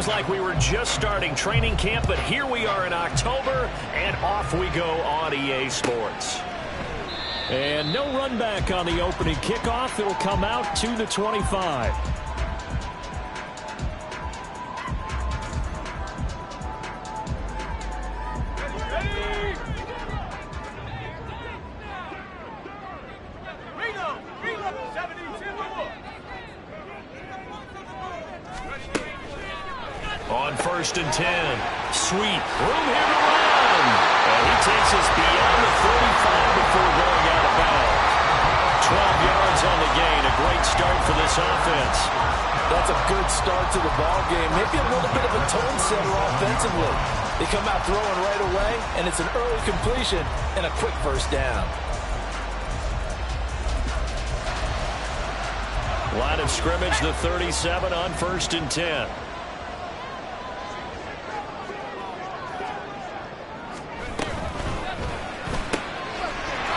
seems like we were just starting training camp, but here we are in October, and off we go on EA Sports. And no run back on the opening kickoff. It'll come out to the 25. On 1st and 10. Sweet. Room here to run. And he takes us beyond the 35 before going out of bounds. 12 yards on the gain. A great start for this offense. That's a good start to the ball game. Maybe a little bit of a tone setter offensively. They come out throwing right away, and it's an early completion and a quick first down. Line of scrimmage, the 37 on 1st and 10.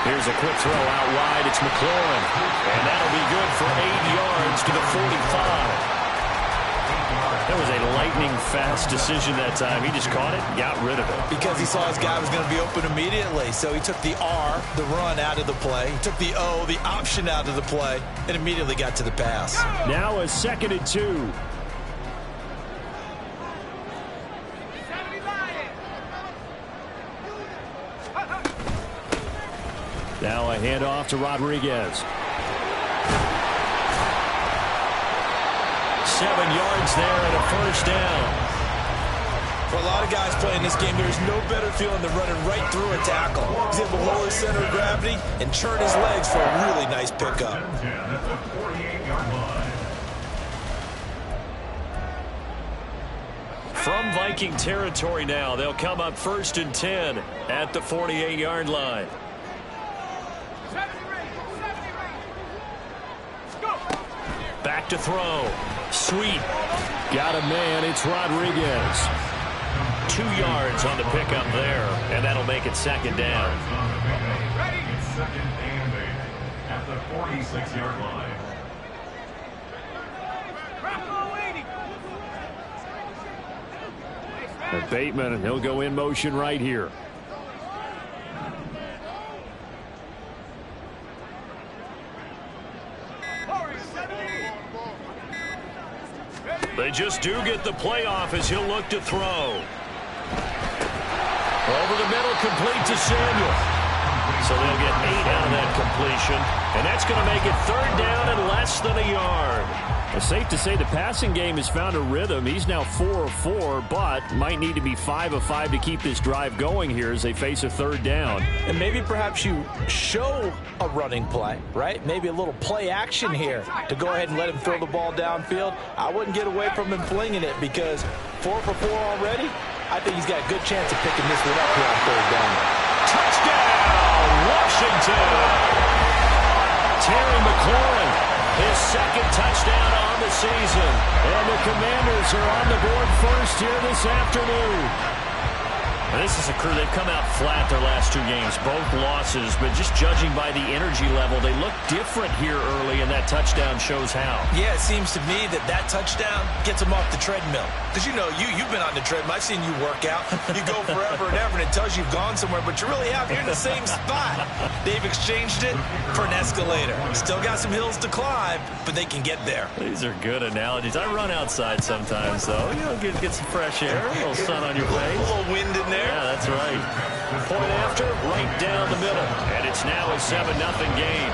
Here's a quick throw out wide. It's McLaurin. And that'll be good for 8 yards to the 45. That was a lightning-fast decision that time. He just caught it and got rid of it. Because he saw his guy was going to be open immediately. So he took the R, the run, out of the play. He took the O, the option, out of the play, and immediately got to the pass. Now a 2nd and 2. Now a handoff to Rodriguez. 7 yards there and a first down. For a lot of guys playing this game, there's no better feeling than running right through a tackle. He's able to lower his center of gravity and turn his legs for a really nice pickup. From Viking territory now, they'll come up 1st and 10 at the 48-yard line. Back to throw. Sweet. Got a man. It's Rodriguez. 2 yards on the pickup there, and that'll make it 2nd down. Second and 8 at the 46-yard line. And Bateman, he'll go in motion right here. They just do get the playoff as he'll look to throw. Over the middle, complete to Samuel. So they'll get 8 out of that completion. And that's going to make it 3rd down and less than a yard. It's safe to say the passing game has found a rhythm. He's now 4 of 4, but might need to be 5 of 5 to keep this drive going here as they face a 3rd down. And maybe perhaps you show a running play, right? Maybe a little play action here to go ahead and let him throw the ball downfield. I wouldn't get away from him flinging it because 4 for 4 already. I think he's got a good chance of picking this one up here on 3rd down. Touchdown, Washington! Terry McLaurin, his 2nd touchdown on the season. And the Commanders are on the board first here this afternoon. And this is a crew, they've come out flat their last 2 games, both losses, but just judging by the energy level, they look different here early, and that touchdown shows how. Yeah, it seems to me that touchdown gets them off the treadmill. Because, you know, you've been on the treadmill. I've seen you work out. You go forever and ever, and it tells you you've gone somewhere, but you really have. You're in the same spot. They've exchanged it for an escalator. Still got some hills to climb, but they can get there. These are good analogies. I run outside sometimes, though. You know, get some fresh air, a little sun on your face. A little wind in there. Yeah, that's right. Point after, right down the middle. And it's now a 7-0 game.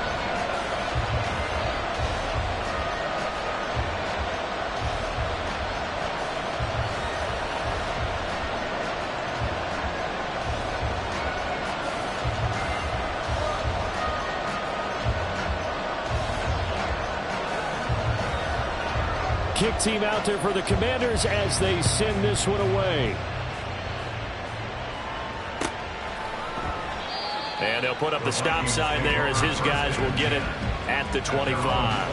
Kick team out there for the Commanders as they send this one away. And they'll put up the stop sign there as his guys will get it at the 25.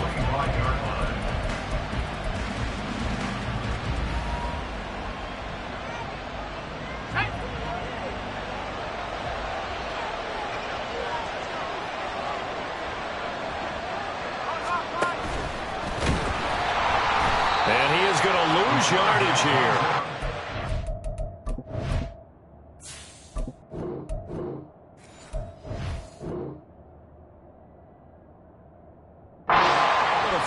much yardage here.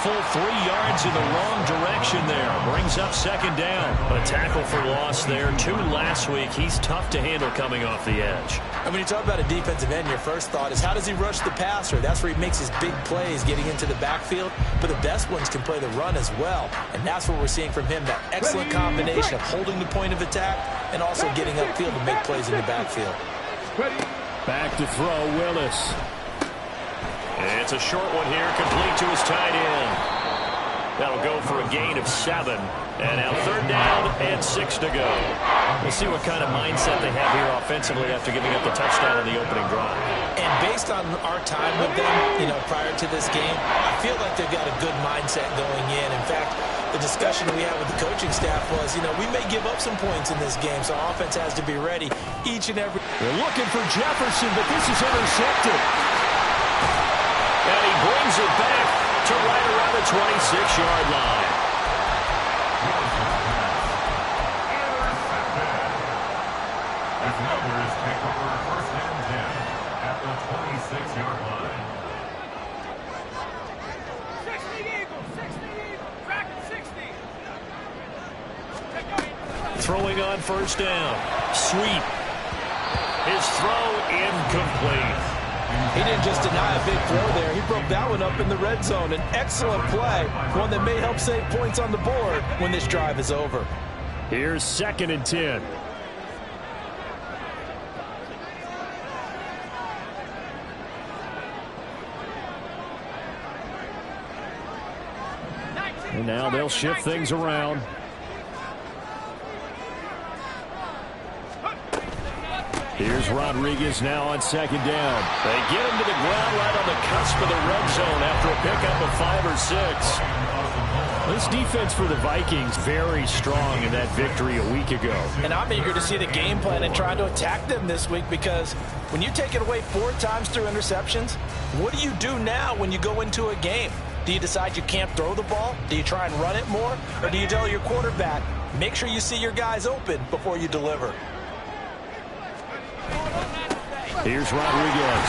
Full 3 yards in the wrong direction there. Brings up second down. A tackle for loss there. 2 last week. He's tough to handle coming off the edge. And when you talk about a defensive end, your first thought is how does he rush the passer? That's where he makes his big plays getting into the backfield. But the best ones can play the run as well. And that's what we're seeing from him, that excellent combination of holding the point of attack and also getting upfield to make plays in the backfield. Back to throw, Willis. It's a short one here, complete to his tight end. That'll go for a gain of 7. And now 3rd down and 6 to go. We'll see what kind of mindset they have here offensively after giving up the touchdown on the opening drive. And based on our time with them, prior to this game, I feel like they've got a good mindset going in. In fact, the discussion we had with the coaching staff was, we may give up some points in this game, so our offense has to be ready each and every. They're looking for Jefferson, but this is intercepted. And he brings it back to right around the 26-yard line. His numbers take over 1st and 10 at the 26-yard line. 60 Eagles, 60 Eagles, track at 60. Throwing on 1st down. Sweep. His throw incomplete. He didn't just deny a big throw there. He broke that one up in the red zone. An excellent play, one that may help save points on the board when this drive is over. Here's 2nd and 10. And now they'll shift things around. Here's Rodriguez now on 2nd down. They get him to the ground right on the cusp of the red zone after a pickup of 5 or 6. This defense for the Vikings very strong in that victory a week ago. And I'm eager to see the game plan and try to attack them this week, because when you take it away 4 times through interceptions, what do you do now when you go into a game? Do you decide you can't throw the ball? Do you try and run it more? Or do you tell your quarterback, make sure you see your guys open before you deliver? Here's Rodriguez.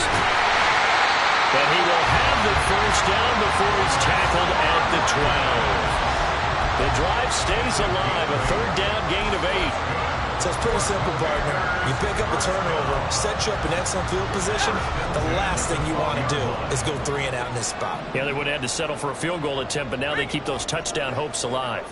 And he will have the 1st down before he's tackled at the 12. The drive stays alive, a 3rd down gain of 8. So it's pretty simple, partner. You pick up a turnover, set you up in excellent field position. The last thing you want to do is go 3 and out in this spot. Yeah, they would have had to settle for a field goal attempt, but now they keep those touchdown hopes alive.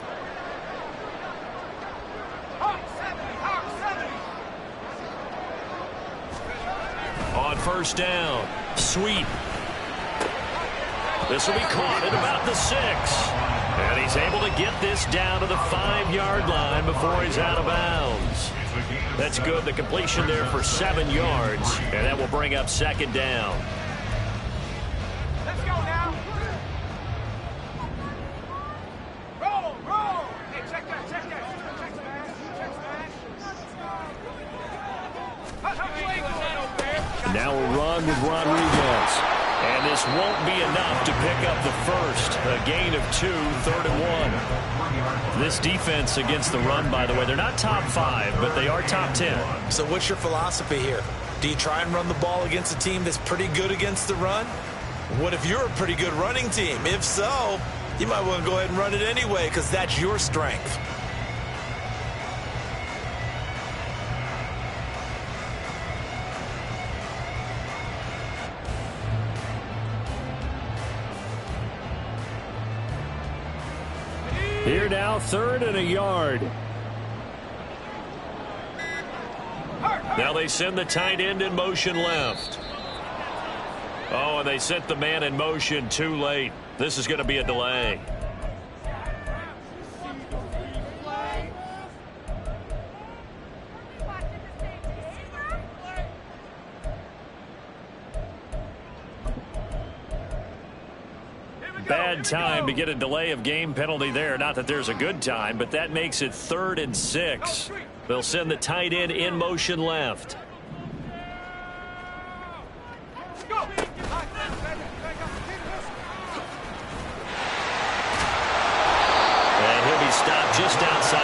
On 1st down, sweep. This will be caught at about the 6. And he's able to get this down to the 5-yard line before he's out of bounds. That's good. The completion there for 7 yards. And that will bring up 2nd down. Let's go now. Roll, roll. Hey, check that, check that. Check that, check that. Now a run with Rodriguez. And this won't be enough to pick up the 1st. A gain of 2, 3rd and 1. This defense against the run, by the way, they're not top 5, but they are top 10. So what's your philosophy here? Do you try and run the ball against a team that's pretty good against the run? What if you're a pretty good running team? If so, you might want to go ahead and run it anyway, because that's your strength. Here now, 3rd and a yard. Now they send the tight end in motion left. Oh, and they sent the man in motion too late. This is going to be a delay. Bad time to get a delay of game penalty there. Not that there's a good time, but that makes it 3rd and 6. They'll send the tight end in motion left. And he'll be stopped just outside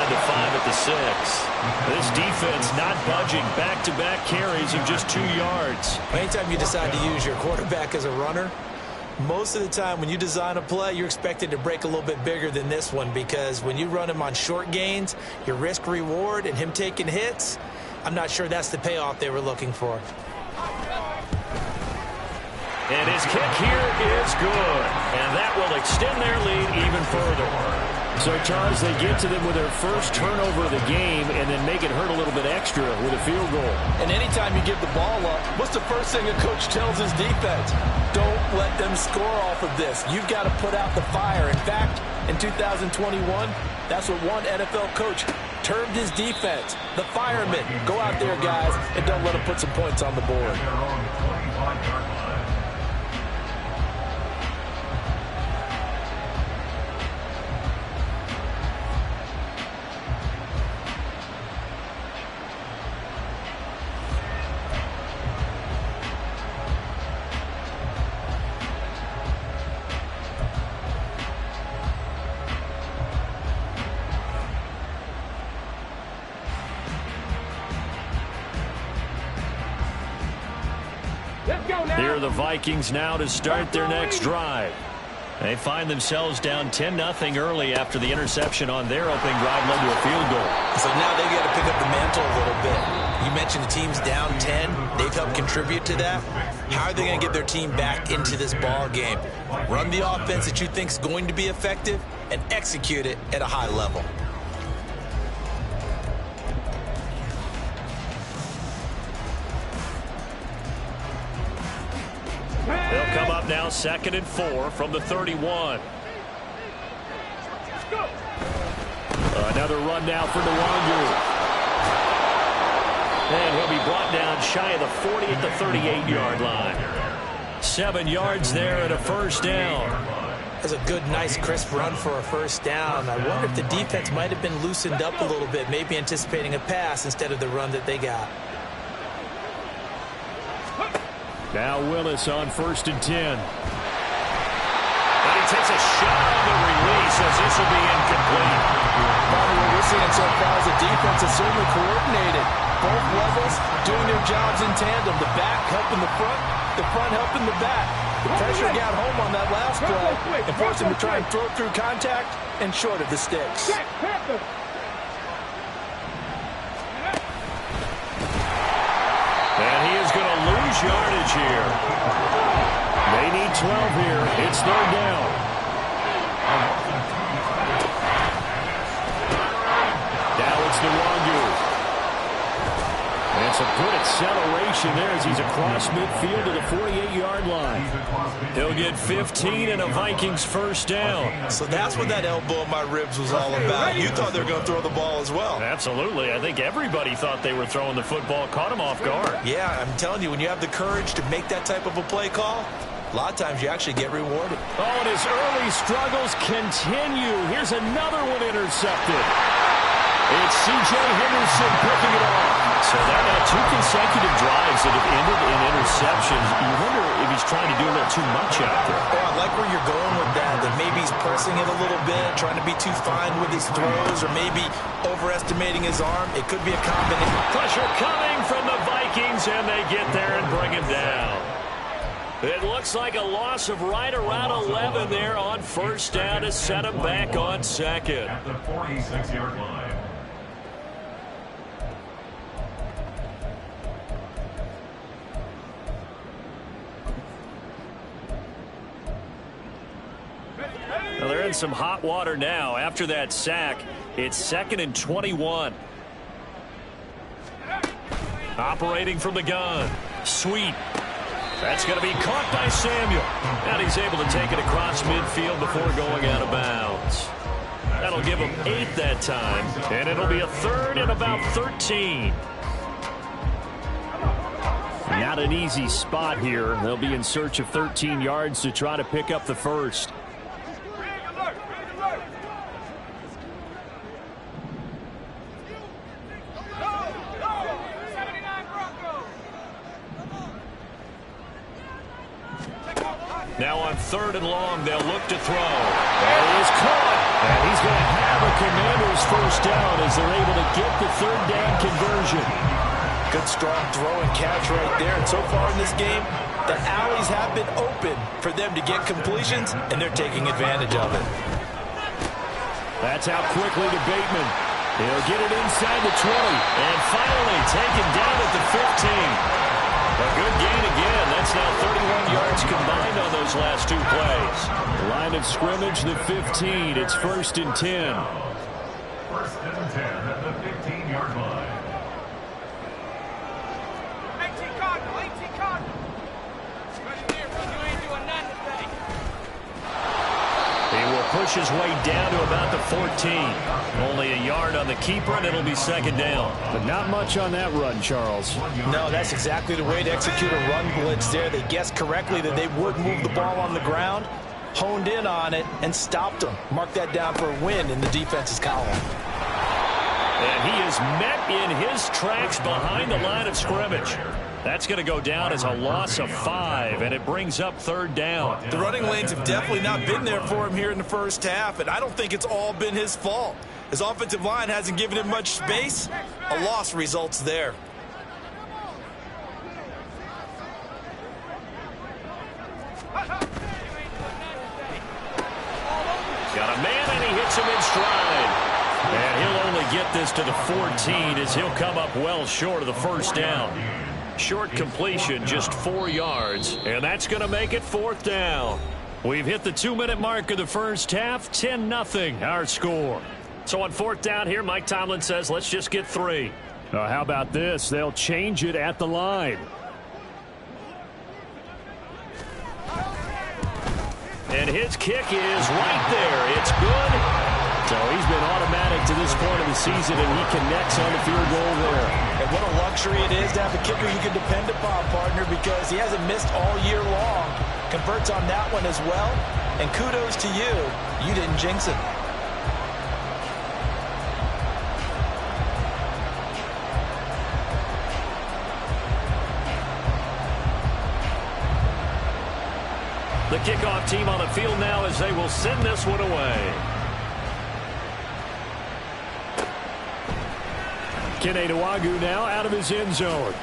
This defense not budging. Back-to-back carries of just 2 yards. Anytime you decide to use your quarterback as a runner, most of the time when you design a play, you're expected to break a little bit bigger than this one, because when you run him on short gains, your risk-reward and him taking hits, I'm not sure that's the payoff they were looking for. And his kick here is good. And that will extend their lead even further. So, Charles, they get to them with their first turnover of the game and then make it hurt a little bit extra with a field goal. And anytime you give the ball up, what's the first thing a coach tells his defense? Don't let them score off of this. You've got to put out the fire. In fact, in 2021, that's what one NFL coach termed his defense, the firemen. Go out there, guys, and don't let them put some points on the board. Here are the Vikings now to start their next drive. They find themselves down 10-0 early after the interception on their opening drive led to a field goal. So now they've got to pick up the mantle a little bit. You mentioned the team's down 10. They've helped contribute to that. How are they going to get their team back into this ball game? Run the offense that you think is going to be effective and execute it at a high level. They'll come up now 2nd and 4 from the 31. Another run now for Nwangu. And he'll be brought down shy of the 40 at the 38-yard line. 7 yards there and a first down. That's a good, nice, crisp run for a first down. I wonder if the defense might have been loosened up a little bit, maybe anticipating a pass instead of the run that they got. Now Willis on 1st and 10. And he takes a shot on the release as this will be incomplete. Bobby, what we're seeing so far is the defense is certainly coordinated. Both levels doing their jobs in tandem. The back helping the front helping the back. The pressure got home on that last play and forced him to try and throw through contact and short of the sticks. And he is going to lose yardage here. They need 12 here. It's 3rd down. Now it's Nwangu. And some good acceleration there as he's across midfield to the 48-yard line. He'll get 15 and a Vikings first down. So that's what that elbow in my ribs was all about. You thought they were going to throw the ball as well. Absolutely. I think everybody thought they were throwing the football. Caught him off guard. Yeah, I'm telling you, when you have the courage to make that type of a play call, a lot of times you actually get rewarded. Oh, and his early struggles continue. Here's another one intercepted. It's C.J. Henderson picking it off. So that now 2 consecutive drives that have ended in interceptions. You wonder if he's trying to do a little too much out there. Oh, I like where you're going with that. That maybe he's pressing it a little bit, trying to be too fine with his throws, or maybe overestimating his arm. It could be a combination. Pressure coming from the Vikings, and they get there and bring him down. It looks like a loss of right around 11 there on first down to set him back on 2nd. At the 46-yard line. Well, they're in some hot water now. After that sack, it's 2nd and 21. Operating from the gun. Sweet. That's going to be caught by Samuel. And he's able to take it across midfield before going out of bounds. That'll give him 8 that time. And it'll be a 3rd and about 13. Not an easy spot here. They'll be in search of 13 yards to try to pick up the first. Now on 3rd and long, they'll look to throw. And he is caught. And he's going to have a Commanders first down as they're able to get the third down conversion. Good strong throw and catch right there. And so far in this game, the alleys have been open for them to get completions, and they're taking advantage of it. That's out quickly to Bateman. He'll get it inside the 20. And finally taken down at the 15. A good gain again. That's now 31 yards combined on those last two plays. Line of scrimmage, the 15. It's 1st and 10. 1st and 10 at the 15-yard line. 18 Cardinal, 18 Cardinal. Right here, bro. You ain't doing nothing today. He will push his way down to about the 14. Only a yard on the keeper, and it'll be 2nd down. But not much on that run, Charles. No, that's exactly the way to execute a run blitz there. They guessed correctly that they would move the ball on the ground, honed in on it, and stopped them. Mark that down for a win in the defense's column. And he is met in his tracks behind the line of scrimmage. That's going to go down as a loss of 5, and it brings up 3rd down. The running lanes have definitely not been there for him here in the first half, and I don't think it's all been his fault. His offensive line hasn't given him much space. A loss results there. Got a man, and he hits him in stride. And he'll only get this to the 14 as he'll come up well short of the first down. Short completion, just 4 yards, and that's going to make it 4th down. We've hit the 2-minute mark of the first half, 10-0 our score. So on 4th down here, Mike Tomlin says, let's just get 3. How about this? They'll change it at the line. And his kick is right there. It's good. So he's been automatic to this point of the season, and he connects on the field goal there. And what a luxury it is to have a kicker you can depend upon, partner, because he hasn't missed all year long. Converts on that one as well. And kudos to you. You didn't jinx him. The kickoff team on the field now as they will send this one away. Tnap now out of his end zone.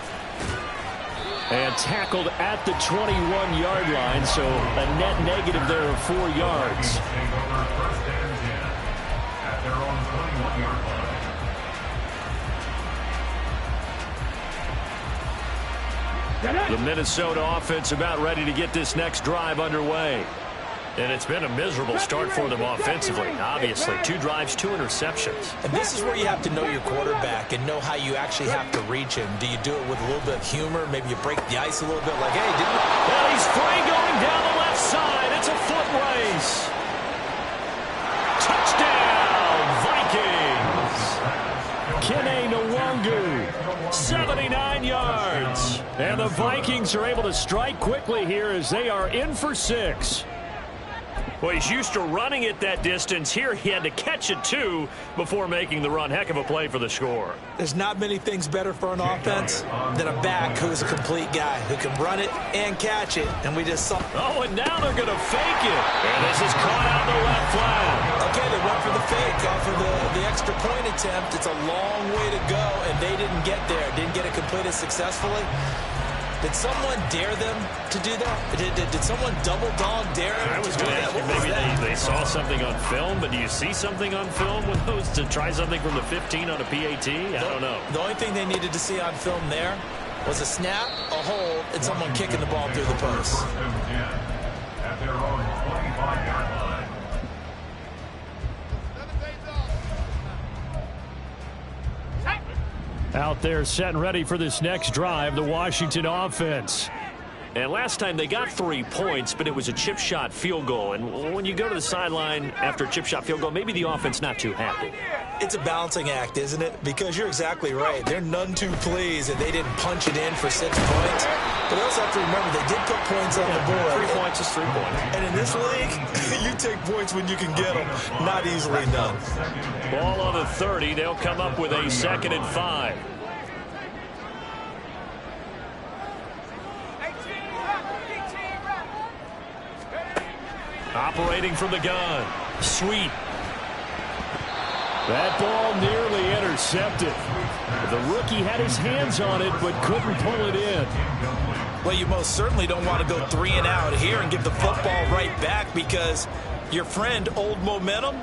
And tackled at the 21-yard line, so a net negative there of 4 yards. At their own 21-yard line. The Minnesota offense about ready to get this next drive underway. And it's been a miserable start for them offensively. Obviously, 2 drives, 2 interceptions. And this is where you have to know your quarterback and know how you actually have to reach him. Do you do it with a little bit of humor? Maybe you break the ice a little bit like, hey, didn't you? Well, he's free going down the left side. It's a foot race. Touchdown, Vikings. Tnap, 79 yards. And the Vikings are able to strike quickly here as they are in for 6. Well, he's used to running it that distance. Here he had to catch it, too, before making the run. Heck of a play for the score. There's not many things better for an offense than a back who's a complete guy who can run it and catch it. And we just saw. Oh, and now they're going to fake it. And this is caught out the left flat. Okay, they went for the fake off of the extra point attempt. It's a long way to go, and they didn't get there. Didn't get it completed successfully. Did someone dare them to do that? Did someone double dog dare them to do that? Maybe they saw something on film, but do you see something on film with those to try something from the 15 on a PAT? I don't know. The only thing they needed to see on film there was a snap, a hold, and someone kicking the ball through the post. At their own 25-yard line. Out there set and ready for this next drive, the Washington offense. And last time they got 3 points, but it was a chip shot field goal. And when you go to the sideline after a chip shot field goal, maybe the offense not too happy. It's a balancing act, isn't it? Because you're exactly right. They're none too pleased that they didn't punch it in for 6 points. But they also have to remember they did put points on the board. 3 points is 3 points. And in this league, you take points when you can get them. Not easily done. Ball on the 30. They'll come up with a 2nd and 5. Operating from the gun. Sweet. That ball nearly intercepted. The rookie had his hands on it but couldn't pull it in. Well, you most certainly don't want to go 3 and out here and give the football right back, because your friend, Old Momentum,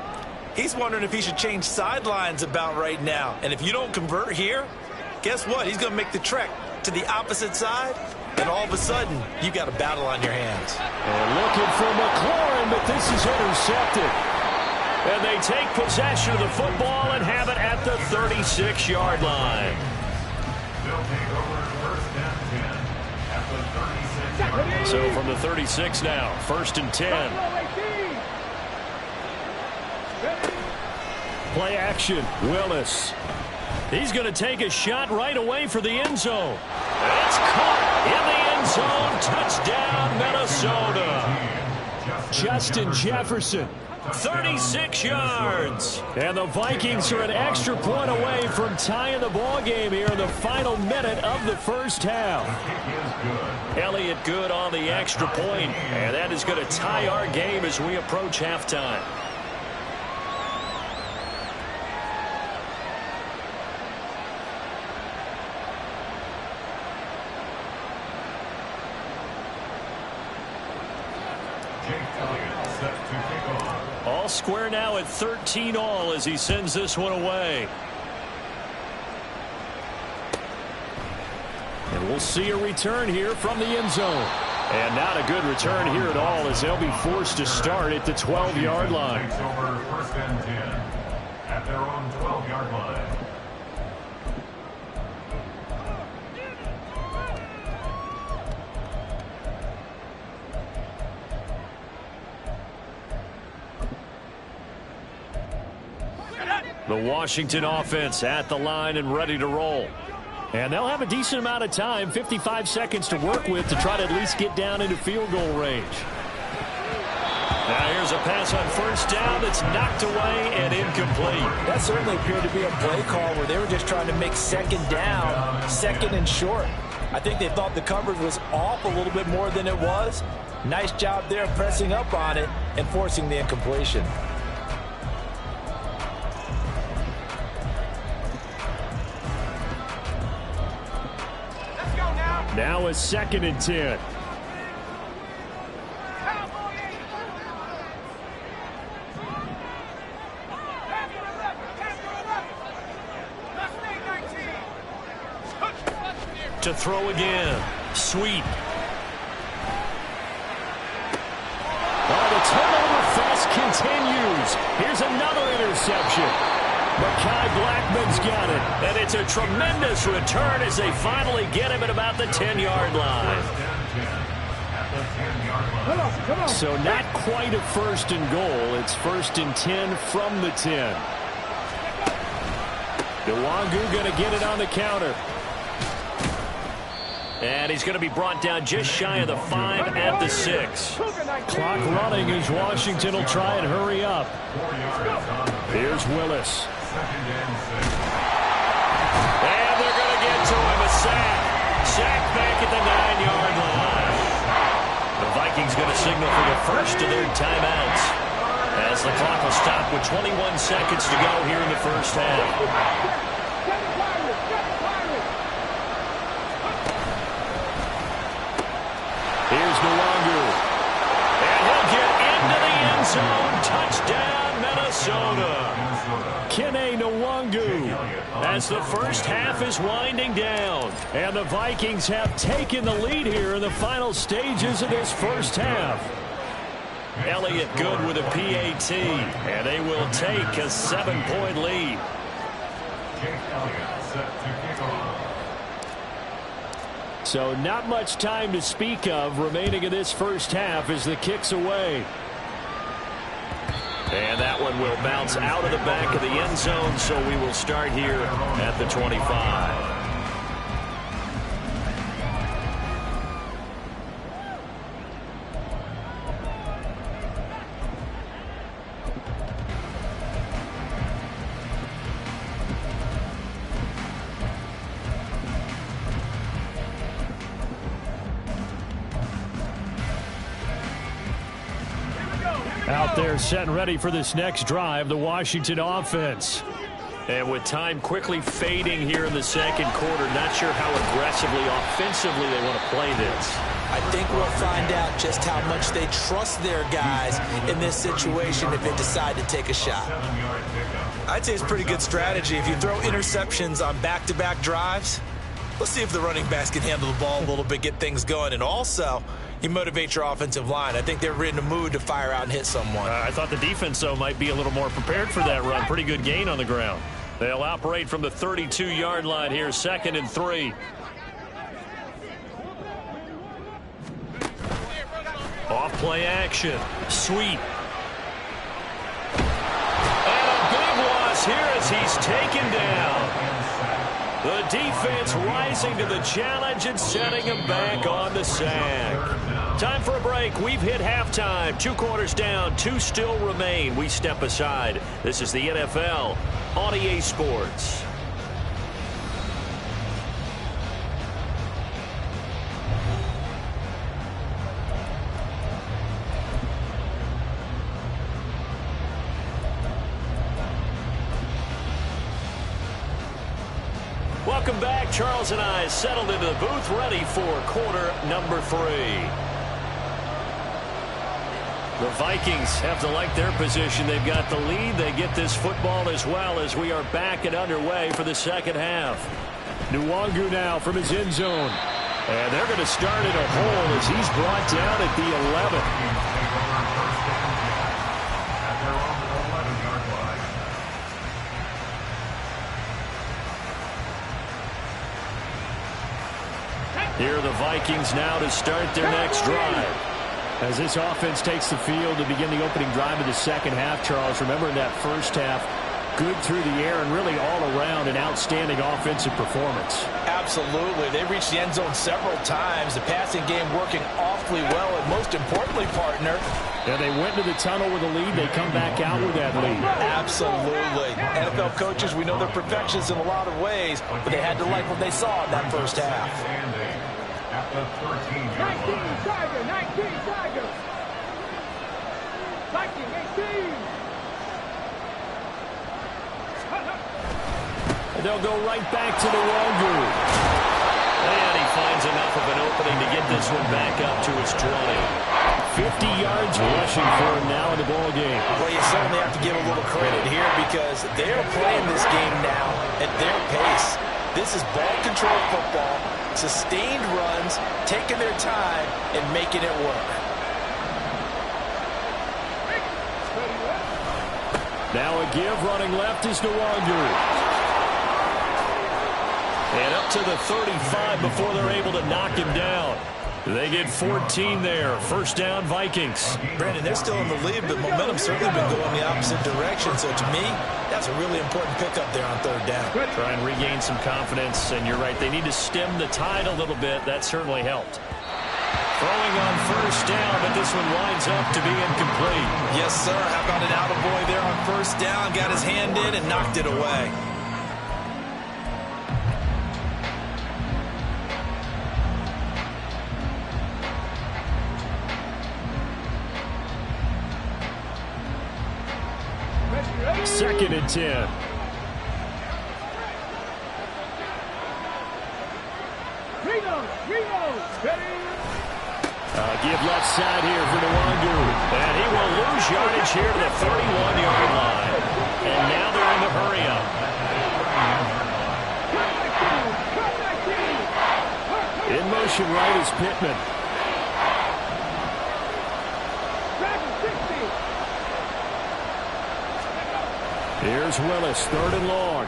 he's wondering if he should change sidelines about right now. And if you don't convert here, guess what? He's going to make the trek to the opposite side, and all of a sudden, you got a battle on your hands. And looking for McLaurin, but this is intercepted. And they take possession of the football and have it at the 36-yard line. They'll take over first and 10 at the 36-yard line. So from the 36 now, first and 10. Play action, Willis. He's going to take a shot right away for the end zone. It's caught in the end zone. Touchdown, Minnesota. Justin Jefferson. 36 yards. And the Vikings are an extra point away from tying the ball game here in the final minute of the first half. Elliott Good on the extra point, and that is going to tie our game as we approach halftime. All square now at 13 all as he sends this one away. And we'll see a return here from the end zone. And not a good return here at all, as they'll be forced to start at the 12-yard line. Over first and 10 at their own 12-yard line. The Washington offense at the line and ready to roll. And they'll have a decent amount of time, 55 seconds to work with, to try to at least get down into field goal range. Now here's a pass on first down that's knocked away and incomplete. That certainly appeared to be a play call where they were just trying to make second down, second and short. I think they thought the coverage was off a little bit more than it was. Nice job there pressing up on it and forcing the incompletion. Now a second and 10. To throw again. Sweet. Oh, the turnover fest continues. Here's another interception. Mekhi Blackman's got it, and it's a tremendous return as they finally get him at about the 10-yard line. So not quite a first and goal. It's first and 10 from the 10. Nwangu going to get it on the counter. And he's going to be brought down just shy of the 5 at the 6. Clock running as Washington will try and hurry up. Here's Willis. And they're going to get to him. A sack. Sack back at the 9-yard line. The Vikings going to signal for the first of their timeouts as the clock will stop with 21 seconds to go here in the first half. Here's Nwangu. And he'll get into the end zone. Touchdown, Minnesota. Kene Nwangu as the first half is winding down. And the Vikings have taken the lead here in the final stages of this first half. Elliott Good with a PAT. And they will take a 7-point lead. So not much time to speak of remaining in this first half as the kick's away. And that one will bounce out of the back of the end zone, so we will start here at the 25. out there setting ready for this next drive, the Washington offense. And with time quickly fading here in the second quarter, not sure how aggressively, offensively they want to play this. I think we'll find out just how much they trust their guys in this situation if they decide to take a shot. I'd say it's pretty good strategy. If you throw interceptions on back-to-back drives, let's see if the running backs can handle the ball a little bit, get things going, and also you motivate your offensive line. I think they're in the mood to fire out and hit someone. I thought the defense, though, might be a little more prepared for that run. Pretty good gain on the ground. They'll operate from the 32-yard line here, 2nd and 3. Off play action. Sweet. And a big loss here as he's taken down. The defense rising to the challenge and setting him back on the sack. Time for a break. We've hit halftime. 2 quarters down. 2 still remain. We step aside. This is the NFL on EA Sports. Welcome back. Charles and I settled into the booth, ready for quarter number 3. The Vikings have to like their position. They've got the lead. They get this football as well as we are back and underway for the second half. Nwangu now from his end zone. And they're going to start in a hole as he's brought down at the 11. Here are the Vikings now to start their next drive. As this offense takes the field to begin the opening drive of the second half, Charles, remember in that first half, good through the air and really all around an outstanding offensive performance. Absolutely. They reached the end zone several times. The passing game working awfully well, and most importantly, partner, and they went to the tunnel with a lead. They come back out with that lead. Absolutely. NFL coaches, we know they're perfectionists in a lot of ways, but they had to like what they saw in that first half. At the 13-yard 19 Tiger, 19 Tiger. Viking 18. They'll go right back to the Nwangu. And he finds enough of an opening to get this one back up to his 20. 50 yards rushing for him now in the ball game. Well, you certainly have to give a little credit here because they are playing this game now at their pace. This is ball control football, sustained runs, taking their time and making it work. Now a give running left is Nwangu. And up to the 35 before they're able to knock him down. They get 14 there. First down, Vikings. Brandon, they're still in the lead, but momentum's certainly been going the opposite direction. So to me, that's a really important pickup there on 3rd down. Try and regain some confidence, and you're right. They need to stem the tide a little bit. That certainly helped. Throwing on first down, but this one winds up to be incomplete. Yes, sir. How about an attaboy there on first down? Got his hand in and knocked it away. Second and 10. Give left side here for Nwangu. And he will lose yardage here to the 31-yard line. And now they're in the hurry up. In motion right is Pittman. Here's Willis, 3rd and long.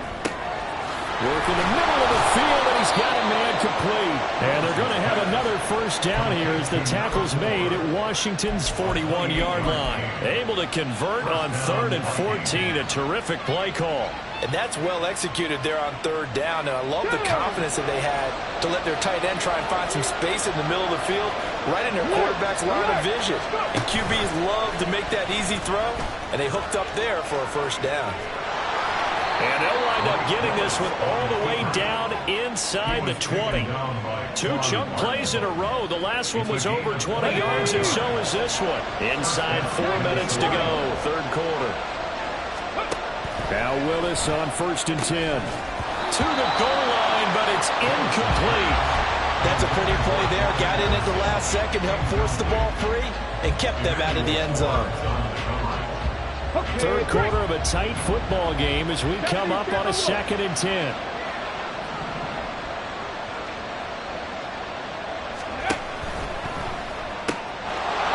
Work in the middle of the field, and he's got a man complete. And they're going to have another first down here as the tackle's made at Washington's 41-yard line. Able to convert on 3rd and 14, a terrific play call. And that's well executed there on 3rd down. And I love the confidence that they had to let their tight end try and find some space in the middle of the field, right in their quarterback's line of vision. And QBs love to make that easy throw, and they hooked up there for a first down. And they'll wind up getting this one all the way down inside the 20. 2 chunk plays in a row. The last one was over 20 yards, and so is this one. Inside 4 minutes to go, third quarter. Now Willis on 1st and 10. To the goal line, but it's incomplete. That's a pretty play there. Got in at the last second, helped force the ball free, and kept them out of the end zone. Third quarter of a tight football game as we come up on a 2nd and 10.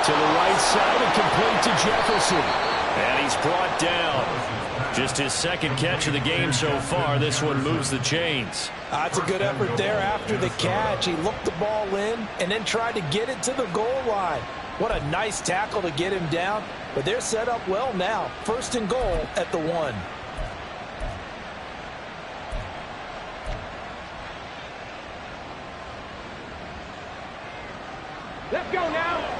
To the right side and complete to Jefferson. And he's brought down. Just his 2nd catch of the game so far. This one moves the chains. That's a good effort there after the catch. He looked the ball in and then tried to get it to the goal line. What a nice tackle to get him down. But they're set up well now. 1st and goal at the 1. Let's go now.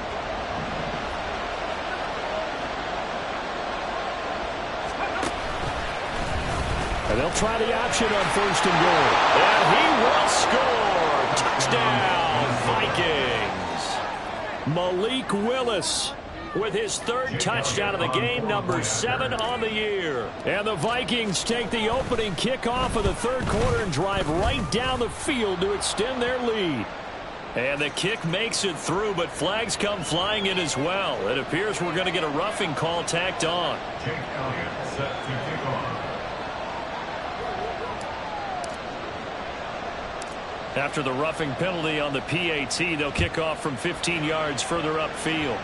And they'll try the option on 1st and goal. And he will score. Touchdown, Vikings. Malik Willis with his 3rd touchdown of the game, number 7 on the year. And the Vikings take the opening kickoff of the 3rd quarter and drive right down the field to extend their lead. And the kick makes it through, but flags come flying in as well. It appears we're going to get a roughing call tacked on. Jake Elliott set to kick off. After the roughing penalty on the PAT, they'll kick off from 15 yards further upfield.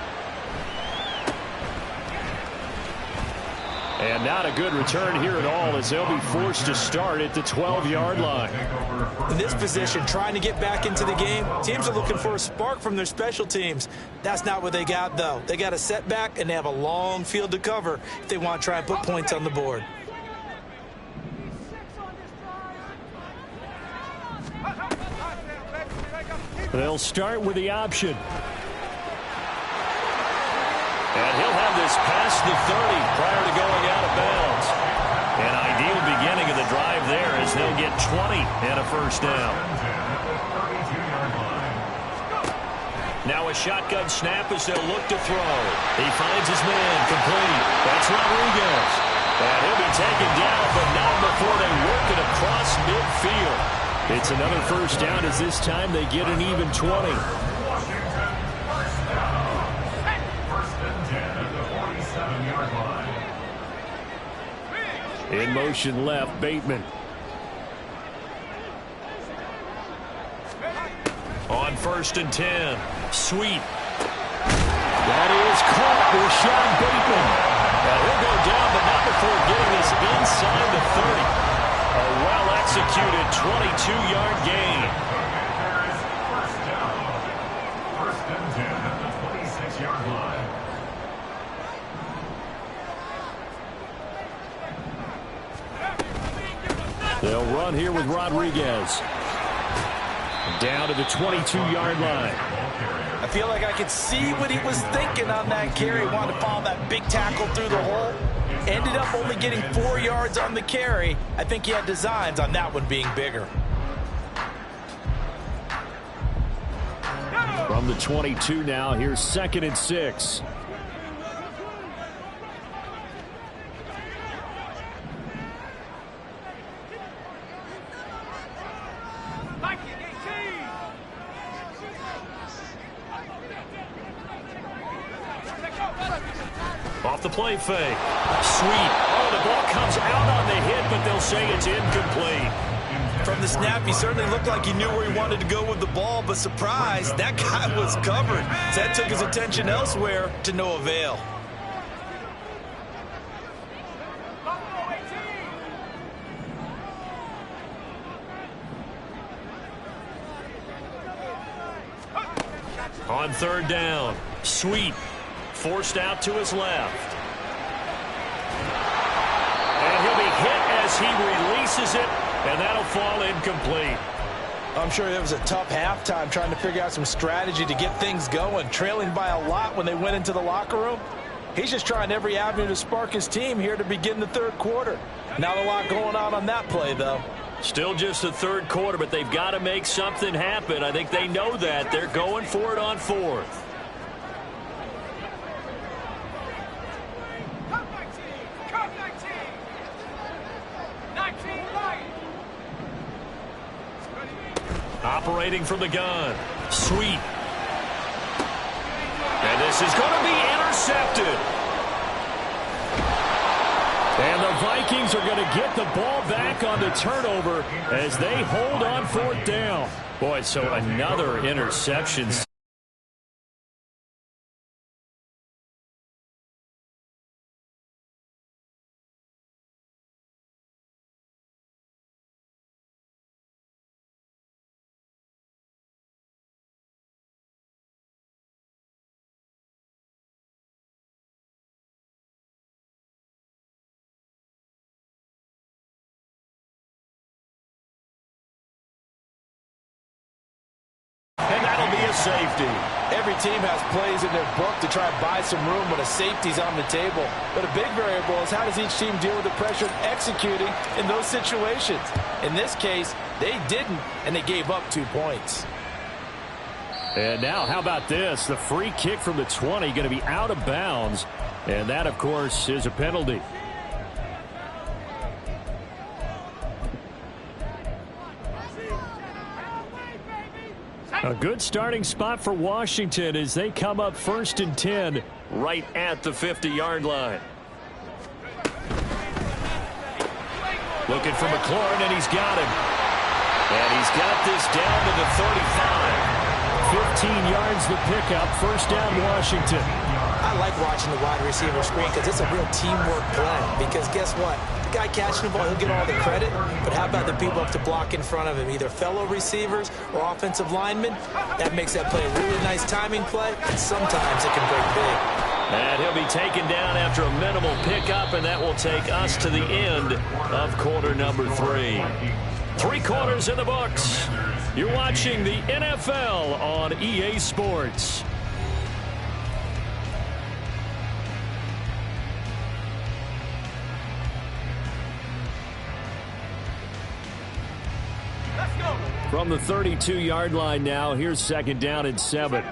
And not a good return here at all as they'll be forced to start at the 12-yard line. In this position, trying to get back into the game, teams are looking for a spark from their special teams. That's not what they got, though. They got a setback, and they have a long field to cover if they want to try and put points on the board. They'll start with the option. And he'll have this past the 30 prior to going out of bounds. An ideal beginning of the drive there as they'll get 20 and a 1st down. Now a shotgun snap as they'll look to throw. He finds his man complete. That's Rodriguez. And he'll be taken down, but not before they work it across midfield. It's another 1st down as this time they get an even 20. In motion left, Bateman. On 1st and 10. Sweet. That is caught. Rashad Bateman. Now he'll go down, but not before getting this inside the 30. A well-executed 22-yard gain. First down. 1st and 10 at the 26-yard line. They'll run here with Rodriguez. Down to the 22-yard line. I feel like I could see what he was thinking on that carry. He wanted to follow that big tackle through the hole. Ended up only getting 4 yards on the carry. I think he had designs on that one being bigger. From the 22 now, here's 2nd and 6. Off the play fake. Sweet. Oh, the ball comes out on the hit, but they'll say it's incomplete. From the snap, he certainly looked like he knew where he wanted to go with the ball, but surprise, that guy was covered. So that took his attention elsewhere to no avail. On 3rd down, Sweet. Forced out to his left. And he'll be hit as he releases it, and that'll fall incomplete. I'm sure it was a tough halftime trying to figure out some strategy to get things going, trailing by a lot when they went into the locker room. He's just trying every avenue to spark his team here to begin the 3rd quarter. Not a lot going on that play, though. Still just the third quarter, but they've got to make something happen. I think they know that. They're going for it on fourth. Operating from the gun. Sweet. And this is going to be intercepted. And the Vikings are going to get the ball back on the turnover as they hold on fourth down. Boy, so another interception. And that'll be a safety. Every team has plays in their book to try and buy some room when a safety's on the table. But a big variable is how does each team deal with the pressure of executing in those situations. In this case, they didn't, and they gave up 2 points. And now, how about this? The free kick from the 20 going to be out of bounds. And that, of course, is a penalty. A good starting spot for Washington as they come up 1st and 10 right at the 50-yard line. Looking for McLaurin, and he's got him. And he's got this down to the 35. 15 yards the pickup. First down, Washington. I like watching the wide receiver screen because it's a real teamwork play. Because guess what? The guy catching the ball, he'll get all the credit. But how about the people up to block in front of him, either fellow receivers or offensive linemen? That makes that play a really nice timing play, and sometimes it can break big. And he'll be taken down after a minimal pickup, and that will take us to the end of quarter number 3. 3 quarters in the books. You're watching the NFL on EA Sports. From the 32-yard line now, here's 2nd down and 7.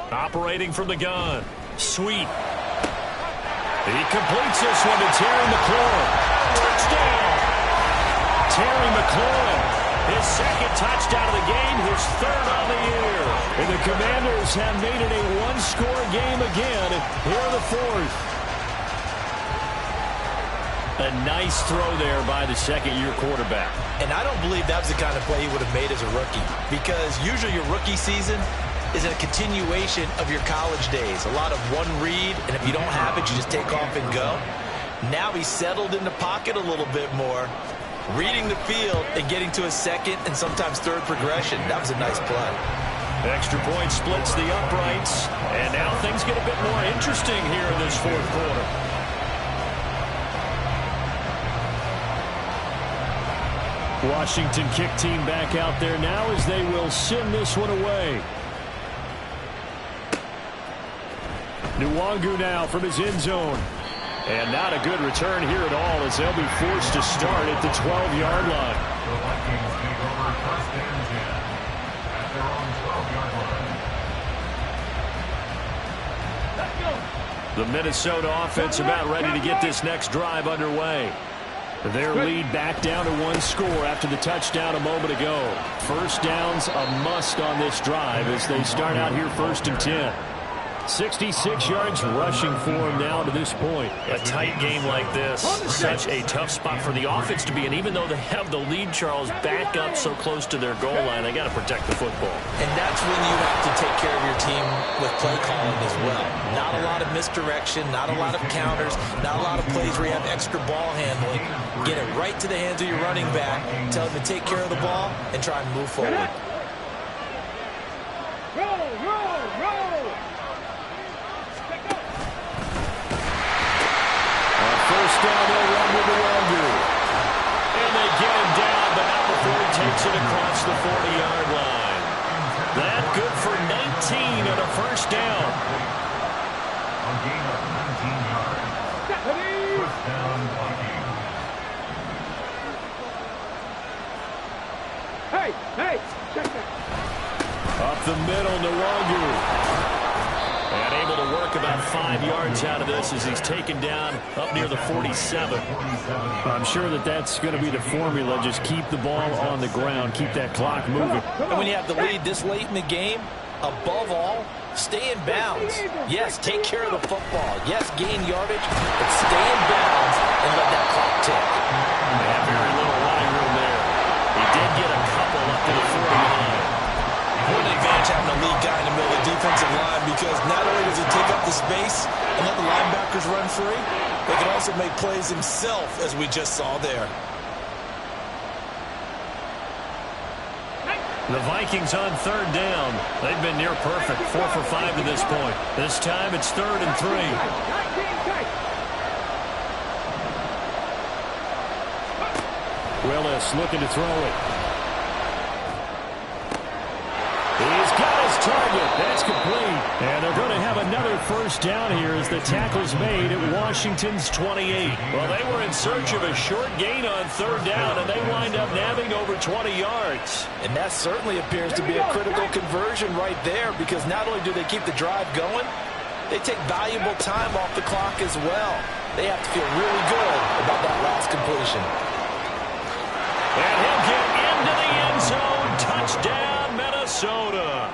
Operating from the gun. Sweet. He completes this one to Terry McLaurin. Touchdown! Terry McLaurin, his 2nd touchdown of the game, his 3rd on the year. And the Commanders have made it a 1-score game again here in the 4th. A nice throw there by the 2nd-year quarterback. And I don't believe that was the kind of play he would have made as a rookie. Because usually your rookie season is a continuation of your college days. A lot of one read, and if you don't have it, you just take off and go. Now he's settled in the pocket a little bit more, reading the field and getting to a 2nd and sometimes 3rd progression. That was a nice play. Extra point splits the uprights, and now things get a bit more interesting here in this 4th quarter. Washington kick team back out there now as they will send this one away. Nwangu now from his end zone. And not a good return here at all as they'll be forced to start at the 12-yard line. The Vikings take over 1st and 10 at their own 12-yard line. The Minnesota offense about ready to get this next drive underway. Their lead back down to 1 score after the touchdown a moment ago. First down's a must on this drive as they start out here 1st and 10. 66 yards rushing for him now to this point. A tight game like this, such a tough spot for the offense to be in. Even though they have the lead, Charles, back up so close to their goal line, they got to protect the football. And that's when you have to take care of your team with play calling as well. Not a lot of misdirection, not a lot of counters, not a lot of plays where you have extra ball handling. Get it right to the hands of your running back, tell him to take care of the ball, and try and move forward. first down, they'll run with the Wonder. And they get him down, but not before he takes it across the 40-yard line. That good for 19 and a first down. A gain of 19 yards. First down, Vikings. Hey, check that. Up the middle, Nwangu. And able to work about 5 yards out of this as he's taken down up near the 47. I'm sure that's going to be the formula. Just keep the ball on the ground. Keep that clock moving. And when you have the lead this late in the game, above all, stay in bounds. Yes, take care of the football. Yes, gain yardage, but stay in bounds and let that clock tick. Yeah, very little running room there. He did get a couple up to the 49. What an advantage having a lead guy in the middle of the defensive line, because not only does he take up the space and let the linebackers run free, they can also make plays himself, as we just saw there. The Vikings on third down. They've been near perfect, 4 for 5 to this point. This time it's 3rd and 3. Willis looking to throw it. He's got his target. That's complete. And they're going to have another first down here as the tackle's made at Washington's 28. Well, they were in search of a short gain on third down, and they wind up nabbing over 20 yards. And that certainly appears to be a critical conversion right there, because not only do they keep the drive going, they take valuable time off the clock as well. They have to feel really good about that last completion. And he'll get into the end zone. Touchdown, Minnesota.